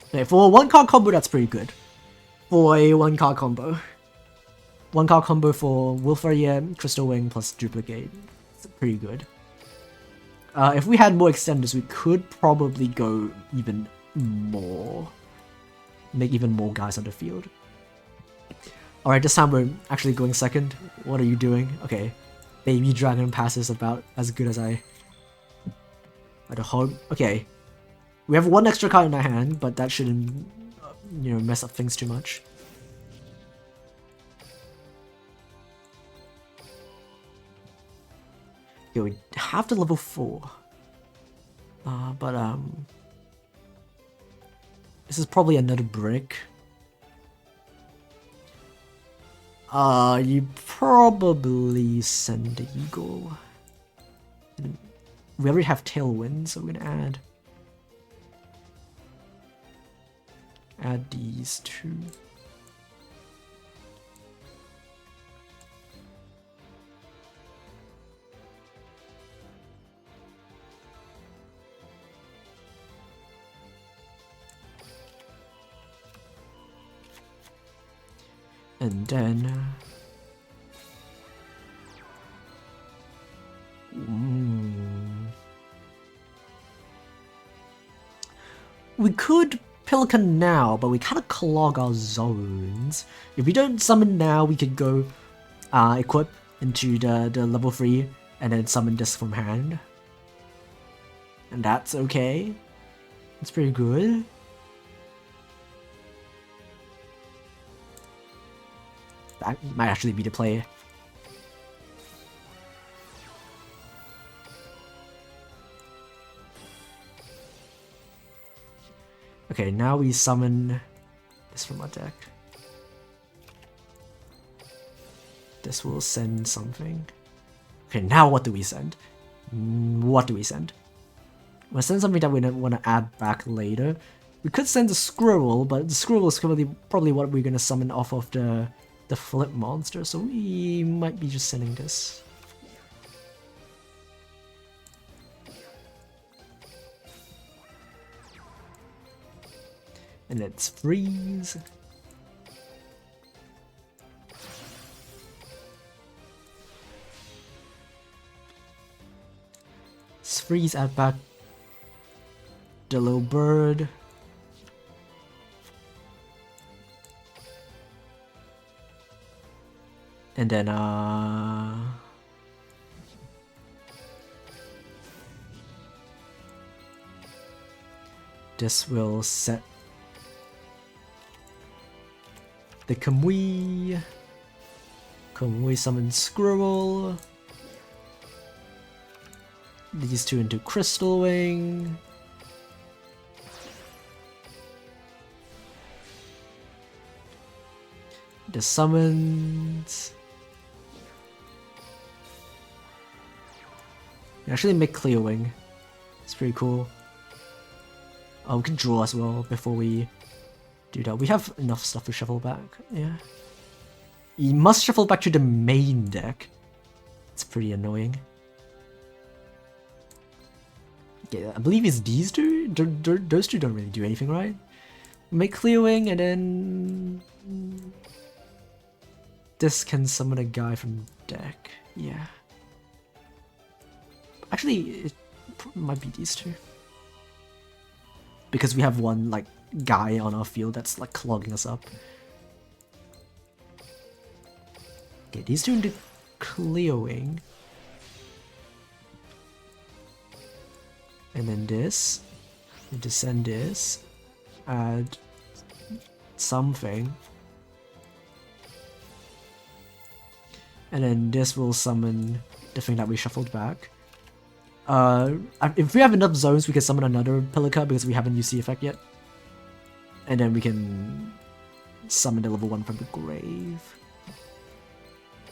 Okay, for a 1-card combo, that's pretty good. For a 1-card combo. 1-card combo for Wolfariette, Crystal Wing plus Duplicate. It's pretty good. If we had more extenders, we could probably go even more. Make even more guys on the field. Alright, this time we're actually going second. What are you doing? Okay. Baby Dragon passes about as good as I'd hope. Okay. We have 1 extra card in our hand, but that shouldn't, you know, mess up things too much. Okay, we have the level 4. This is probably another brick. You probably send the eagle. We already have tailwind, so we're gonna add these two. And then... We could Pelican now, but we kind of clog our zones. If we don't summon now, we could go equip into the level 3 and then summon this from hand. And that's okay. It's pretty good. That might actually be the play. Okay, now we summon this from our deck. This will send something. Okay, now what do we send? What do we send? We'll send something that we don't want to add back later. We could send a squirrel, but the squirrel is probably what we're gonna summon off of the flip monster, so we might be just sending this. And let's freeze. Let's freeze, add back the little bird. And then this will set the Kamui summon Squirrel. These two into Crystal Wing. The summons. Actually make Clear Wing. It's pretty cool. Oh, we can draw as well before we do that. We have enough stuff to shuffle back, yeah. You must shuffle back to the main deck. It's pretty annoying. Yeah, I believe it's these two? Those two don't really do anything, right? Make Clear Wing and then... This can summon a guy from deck, yeah. Actually, it might be these two. Because we have one, like, guy on our field that's, like, clogging us up. Okay, these two into Clear Wing. And then this. We descend this. Add something. And then this will summon the thing that we shuffled back. If we have enough zones, we can summon another Pelica because we haven't used the effect yet. And then we can summon the level 1 from the grave.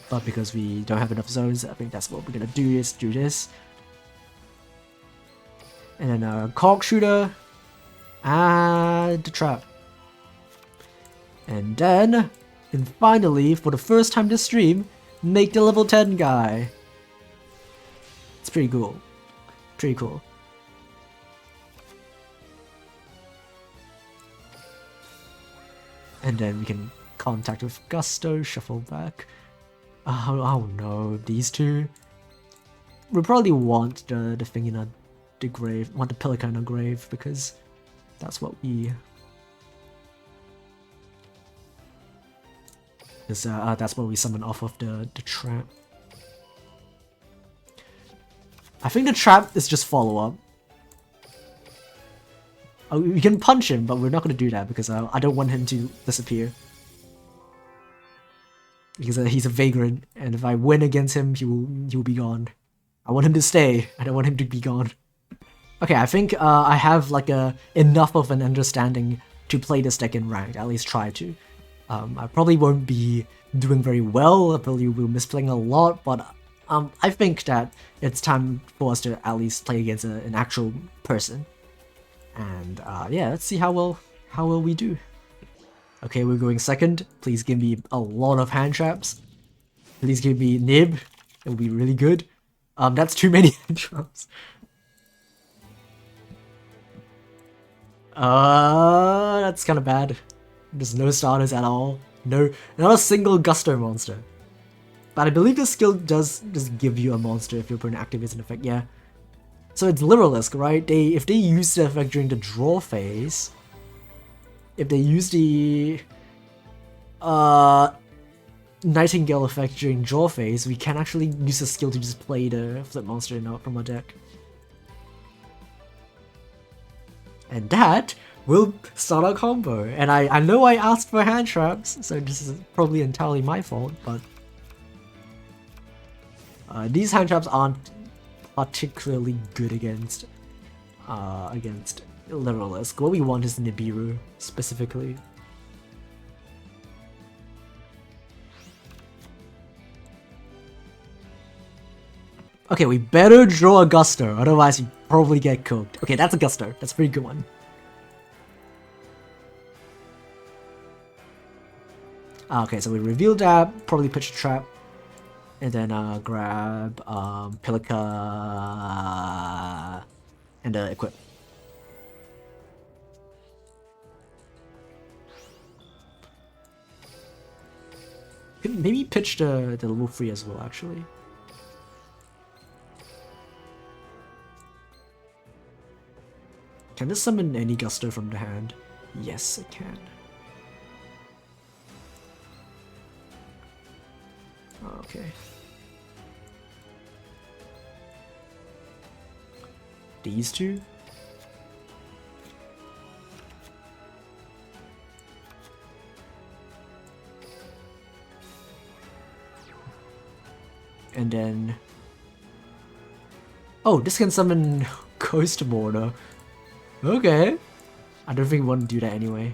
But because we don't have enough zones, I think that's what we're gonna do is do this. And then a Cork Shooter. And the trap. And then, and finally, for the first time this stream, make the level 10 guy. It's pretty cool. Pretty cool. And then we can contact with Gusto, shuffle back. Oh no, these two. We probably want the thing in the grave, want the Pelican in a grave because that's what we. That's what we summon off of the trap. I think the trap is just follow up. Oh, we can punch him, but we're not going to do that because I don't want him to disappear. Because he's a vagrant, and if I win against him, he will be gone. I want him to stay. I don't want him to be gone. Okay, I think I have like enough of an understanding to play this deck in ranked. At least try to. I probably won't be doing very well. I probably will miss playing a lot, but I think that it's time for us to at least play against an actual person. And yeah, let's see how well we do. Okay, we're going second. Please give me a lot of hand traps. Please give me Nib. It'll be really good. That's too many hand traps. That's kind of bad. There's no starters at all. No, not a single Gusto monster. But I believe the skill does just give you a monster if your opponent activates an effect, yeah. So it's Literalisk, right? If they use the effect during the draw phase, if they use the Nightingale effect during draw phase, we can actually use the skill to just play the flip monster out from our deck. And that will start our combo. And I know I asked for hand traps, so this is probably entirely my fault, but these hand traps aren't particularly good against Literalisk. What we want is Nibiru specifically. Okay, we better draw a Gusto, otherwise we probably get cooked. Okay, that's a Gusto. That's a pretty good one. Okay, so we reveal that, probably pitch a trap, and then grab Pilica and equip. Maybe pitch the level 3 as well, actually. Can this summon any Gusto from the hand? Yes, it can. Okay. These two? And then... Oh, this can summon Ghost Mortar. Okay. I don't think we want to do that anyway.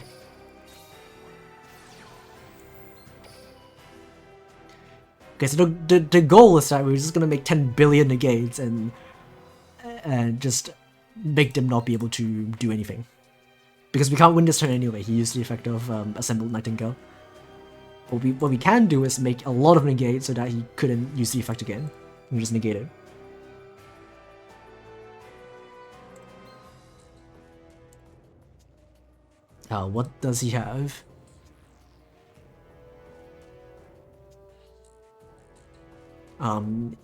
Okay, so the goal is that we're just gonna make 10 billion negates and just make them not be able to do anything. Because we can't win this turn anyway, he used the effect of Assembled Nightingale. What we can do is make a lot of negates so that he couldn't use the effect again. And just negate it. What does he have?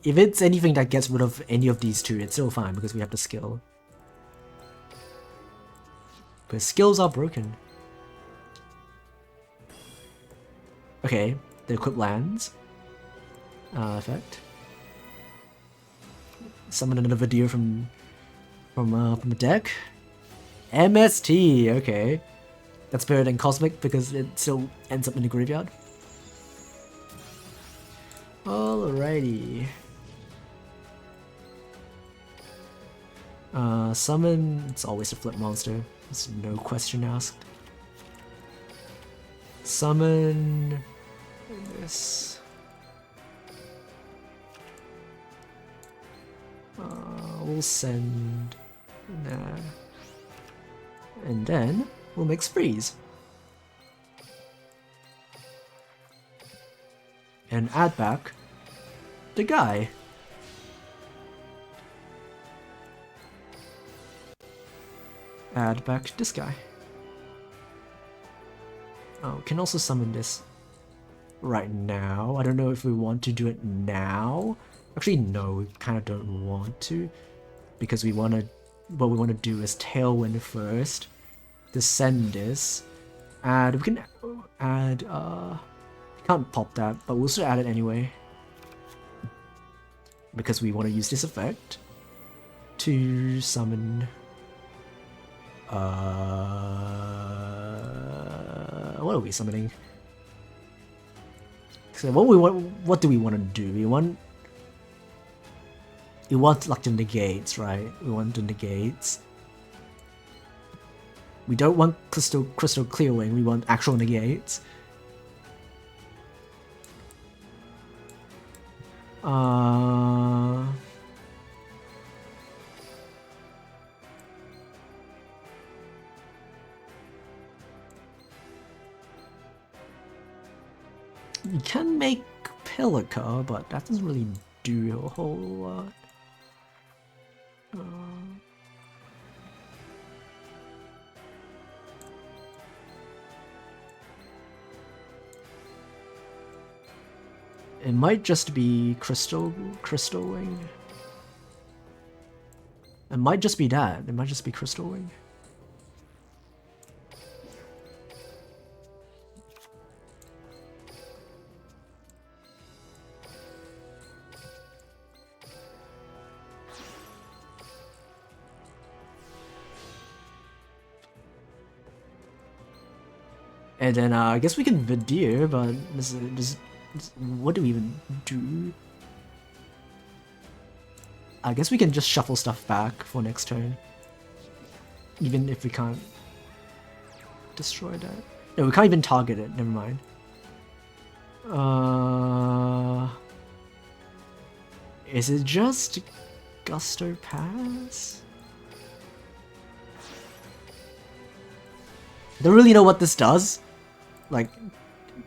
If it's anything that gets rid of any of these two, it's still fine because we have the skill. But skills are broken. Okay, the equip lands. Effect. Summon another deer from the deck. MST, okay. That's better than Cosmic because it still ends up in the graveyard. Alrighty. Summon, it's always a flip monster. There's no question asked. Summon this. We'll send that. And then we'll make Freeze. And add back the guy. Add back this guy. Oh, can also summon this right now. I don't know if we want to do it now. Actually, no, we kind of don't want to. Because we want to, what we want to do is Tailwind first. Descend this. Add, we can add, can't pop that, but we'll still add it anyway. Because we want to use this effect to summon what are we summoning? So what do we want to do? We want like the negates, right? We want the negates. We don't want crystal clearing, we want actual negates. You can make Pilica, but that doesn't really do a whole lot. It might just be Crystal Wing. It might just be that. It might just be Crystal Wing. And then I guess we can Vidir, but what do we even do? I guess we can just shuffle stuff back for next turn. Even if we can't destroy that. No, we can't even target it, never mind. Is it just Gusto Pass? I don't really know what this does, like,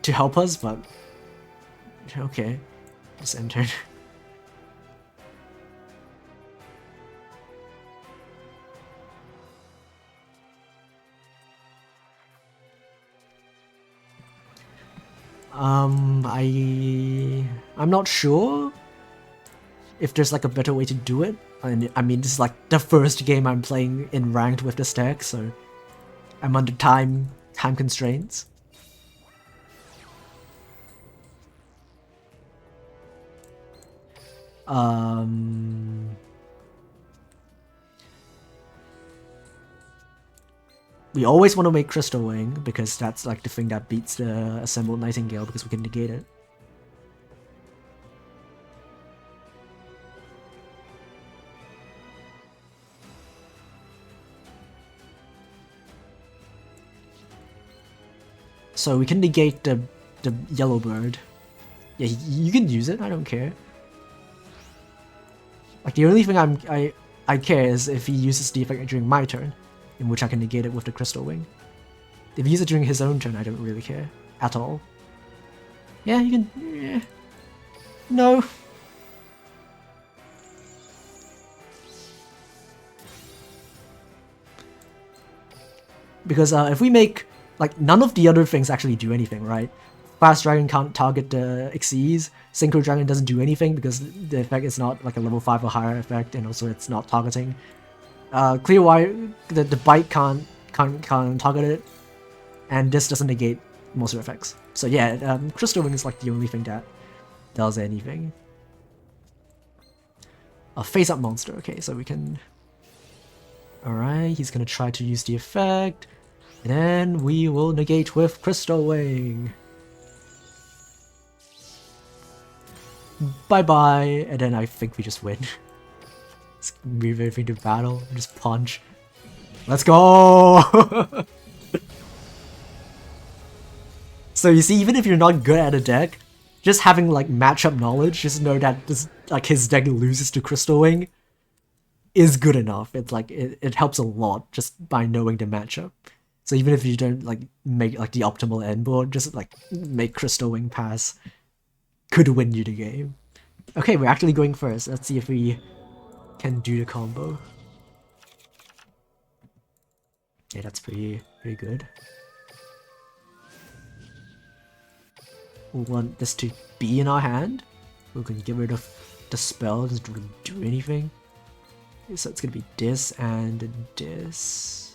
to help us, but okay, just enter. I'm not sure if there's like a better way to do it. I mean, this is like the first game I'm playing in ranked with this deck, so I'm under time constraints. We always want to make Crystal Wing, because that's like the thing that beats the Assembled Nightingale, because we can negate it. So we can negate the yellow bird. Yeah, you can use it, I don't care. Like, the only thing I care is if he uses the effect during my turn, in which I can negate it with the Crystal Wing. If he uses it during his own turn, I don't really care at all. Yeah, you can... Yeah. No. Because if we make... Like, none of the other things actually do anything, right? Fast Dragon can't target the Xyz. Synchro Dragon doesn't do anything because the effect is not like a level 5 or higher effect, and also it's not targeting. Clear Wire, the Bite can't target it, and this doesn't negate most of the effects. So yeah, Crystal Wing is like the only thing that does anything. A face-up monster, okay, so we can... Alright, he's gonna try to use the effect, and then we will negate with Crystal Wing. Bye-bye, and then I think we just win. Let's move everything to battle and just punch. Let's go! So you see, even if you're not good at a deck, just having like matchup knowledge, just know that this, like, his deck loses to Crystal Wing is good enough. It's like it helps a lot just by knowing the matchup. So even if you don't like make like the optimal end board, just like make Crystal Wing pass could win you the game. Okay, we're actually going first. Let's see if we can do the combo. Yeah, that's pretty good. We want this to be in our hand. We can get rid of the spell, doesn't really do anything. So it's gonna be this and this.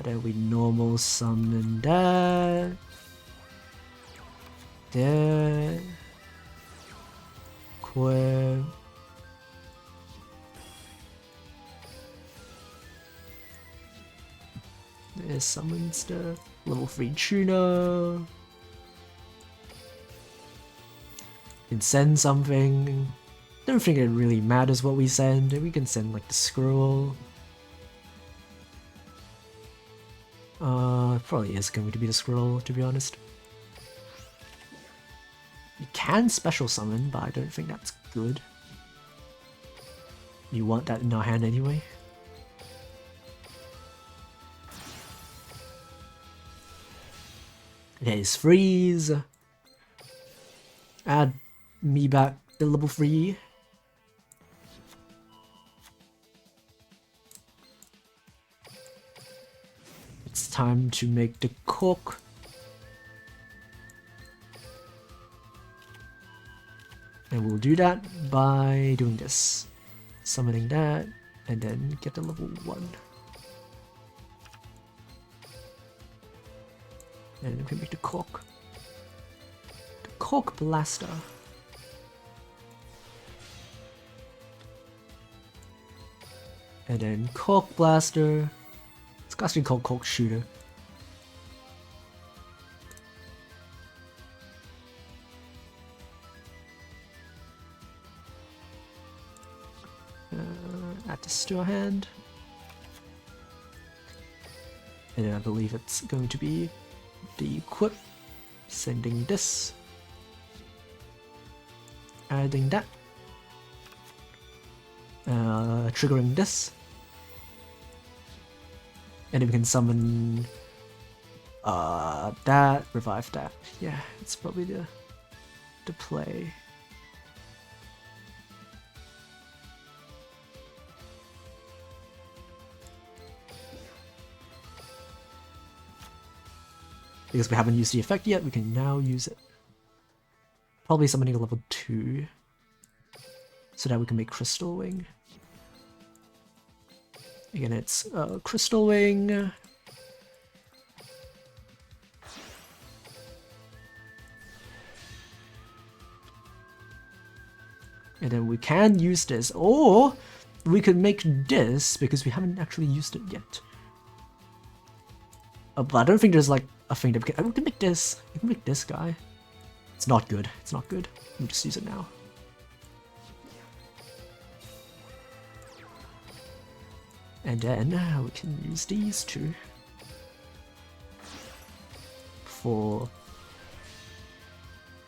Then we normal summon that. That. Quip. This summons the level 3 tuner. Can send something. Don't think it really matters what we send. We can send like the scroll. Probably is going to be the scroll, to be honest. You can special summon, but I don't think that's good. You want that in our hand anyway. There's freeze. Add me back to level 3. It's time to make the cook. And we'll do that by doing this. Summoning that, and then get the level 1. And we can make the cork. The cork blaster. And then cork blaster. It's actually called cork shooter. Add this to our hand. And then I believe it's going to be the equip. Sending this. Adding that. Triggering this. And then we can summon that, revive that. Yeah, it's probably the play. Because we haven't used the effect yet, we can now use it. Probably summoning a level 2. So that we can make Crystal Wing. Again, it's Crystal Wing. And then we can use this, or we could make this because we haven't actually used it yet. But I don't think there's like a thing that we can make this. We can make this guy. It's not good. It's not good. We'll just use it now. And then we can use these two for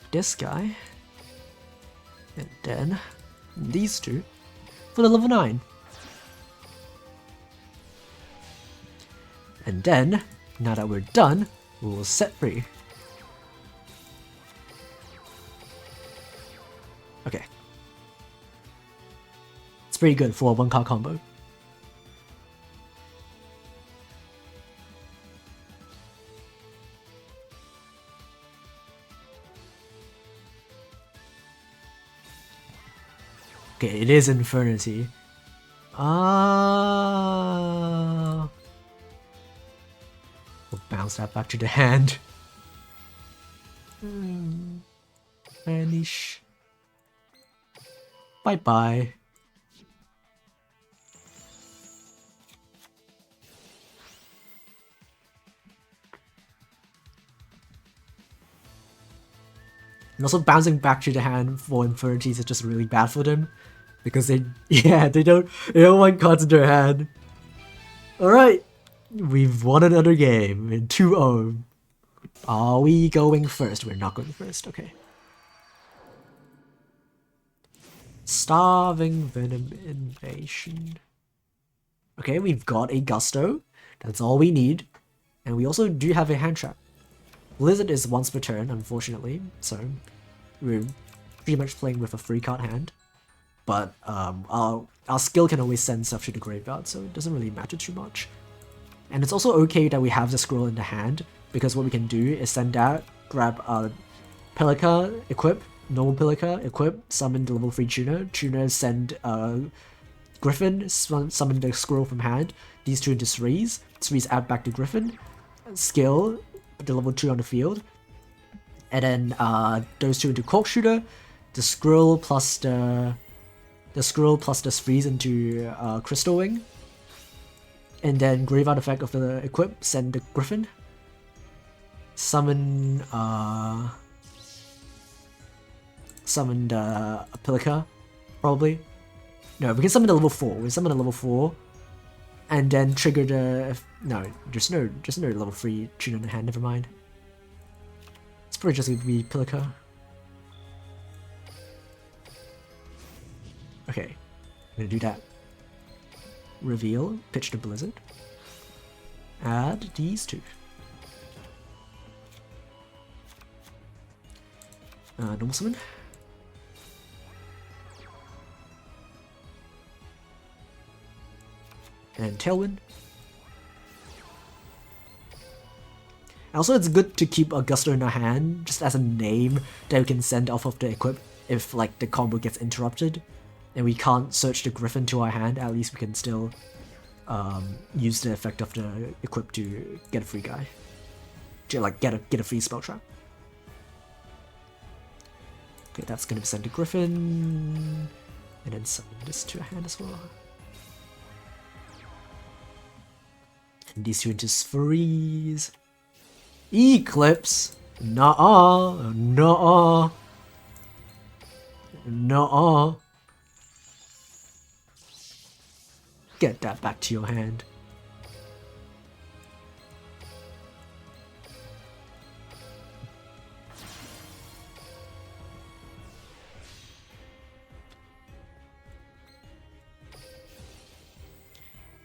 this guy. And then these two for the level 9. And then, now that we're done, we will set free. Okay. It's pretty good for a 1-card combo. Okay, it is Infernity. We'll bounce that back to the hand. Vanish. Bye-bye. And also bouncing back to the hand for Infinities is just really bad for them. Because they don't want cards in their hand. Alright. We've won another game in 2-0. Are we going first? We're not going first, okay. Starving Venom Invasion. Okay, we've got a Gusto. That's all we need. And we also do have a hand trap. Blizzard is once per turn, unfortunately, so we're pretty much playing with a 3-card hand. But our skill can always send stuff to the graveyard, so it doesn't really matter too much. And it's also okay that we have the scroll in the hand, because what we can do is send that, grab Pelika, equip, normal Pelika, equip, summon the level 3 tuner, send Griffin, summon the scroll from hand, these two into threes add back to Griffin, skill, put the level 2 on the field, and then those two into Corkshooter, the scroll plus the threes into Crystal Wing, and then graveyard effect of the equip, send the Griffin, summon the Pelika, probably. No, we can summon the level 4. We summon the level 4, and then trigger the just no level 3 tune in the hand. Never mind. It's probably just gonna be Pelika. Okay, I'm gonna do that. Reveal, pitch the Blizzard. Add these two. Normal summon. And Tailwind. Also, it's good to keep a Gusto in our hand, just as a name that we can send off of the equip if like the combo gets interrupted and we can't search the Griffin to our hand, at least we can still use the effect of the equip to get a free guy. To like get a free spell trap. Okay, that's gonna send the Griffin. And then summon this to a hand as well. And these two into freeze. Eclipse! Nuh-uh! Nuh-uh! Nuh-uh! Get that back to your hand.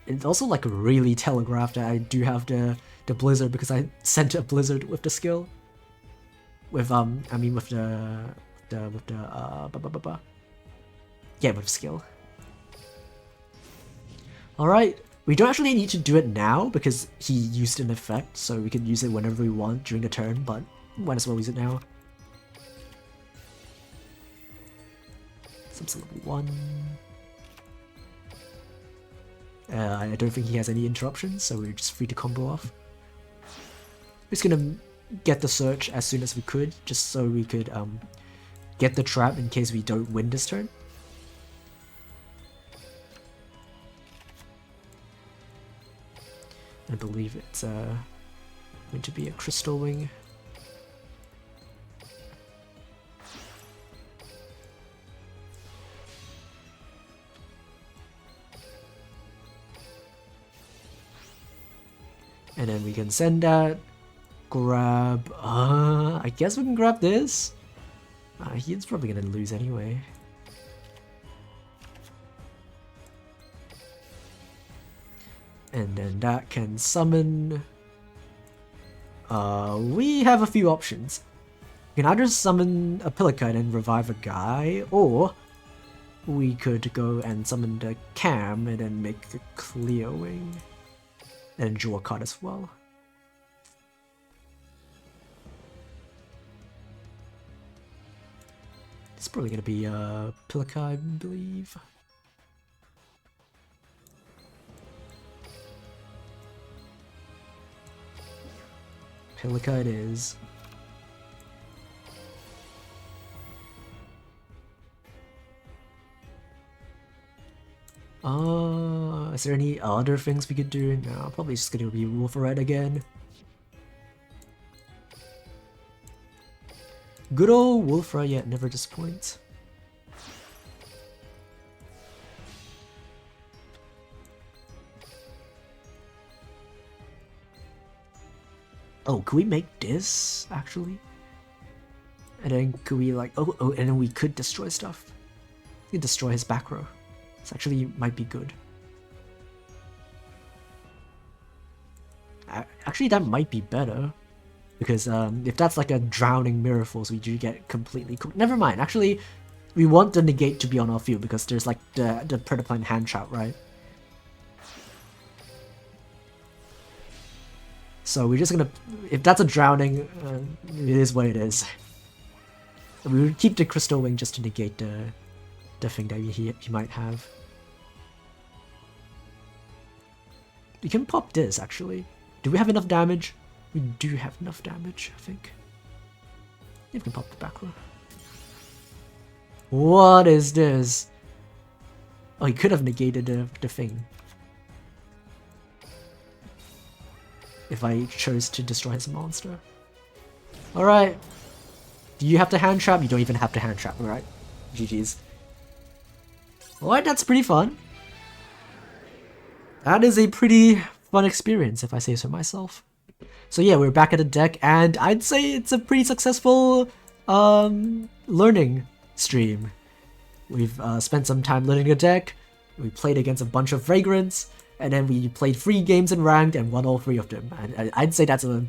It's also like really telegraphed that I do have the blizzard because I sent a blizzard with the skill. With I mean with the yeah, with skill. Alright, we don't actually need to do it now because he used an effect, so we can use it whenever we want during the turn, but might as well use it now. Some level 1. I don't think he has any interruptions, so we're just free to combo off. We're just gonna get the search as soon as we could, just so we could get the trap in case we don't win this turn. I believe it's going to be a Crystal Wing. And then we can send that, grab, I guess we can grab this. He's probably gonna lose anyway. And then that can summon. We have a few options. We can either summon a Pelican and revive a guy, or we could go and summon the Cam and then make a Clear Wing. And draw a card as well. It's probably going to be Pelica, I believe. Pelica it is. Is there any other things we could do? No, probably just gonna be Wolferite again. Good old Wolferite, yet never disappoints. Oh, could we make this actually? And then could we like and then we could destroy stuff. We could destroy his back row. This actually might be good. Actually, that might be better. Because if that's like a drowning Mirror Force, we do get completely cooked. Never mind, actually, we want the negate to be on our field because there's like the Predaplan hand trap, right? So we're just gonna, if that's a drowning, it is what it is. We would keep the Crystal Wing just to negate the thing that he might have. We can pop this actually. Do we have enough damage? We do have enough damage, I think. Yeah, we can pop the back row. What is this? Oh, he could have negated the thing. If I chose to destroy his monster. Alright. Do you have to hand trap? You don't even have to hand trap, alright. GG's. Alright, that's pretty fun. That is a pretty fun experience, if I say so myself. So yeah, we're back at the deck, and I'd say it's a pretty successful learning stream. We've spent some time learning the deck, we played against a bunch of Vagrants, and then we played 3 games in Ranked and won all 3 of them. And I'd say that's a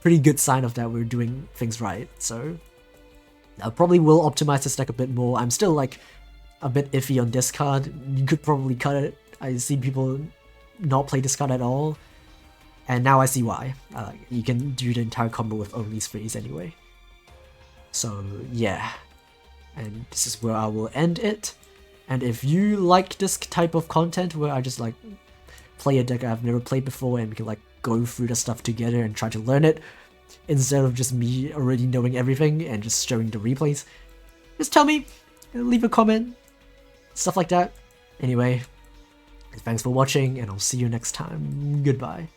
pretty good sign of that we're doing things right. So I probably will optimize this deck a bit more. I'm still like a bit iffy on discard. You could probably cut it. I see people not play discard at all. And now I see why. You can do the entire combo with only 3s anyway. So yeah, and this is where I will end it. And if you like this type of content where I just like play a deck I've never played before and we can like go through the stuff together and try to learn it, instead of just me already knowing everything and just showing the replays, just tell me, leave a comment, stuff like that. Anyway, thanks for watching, and I'll see you next time. Goodbye.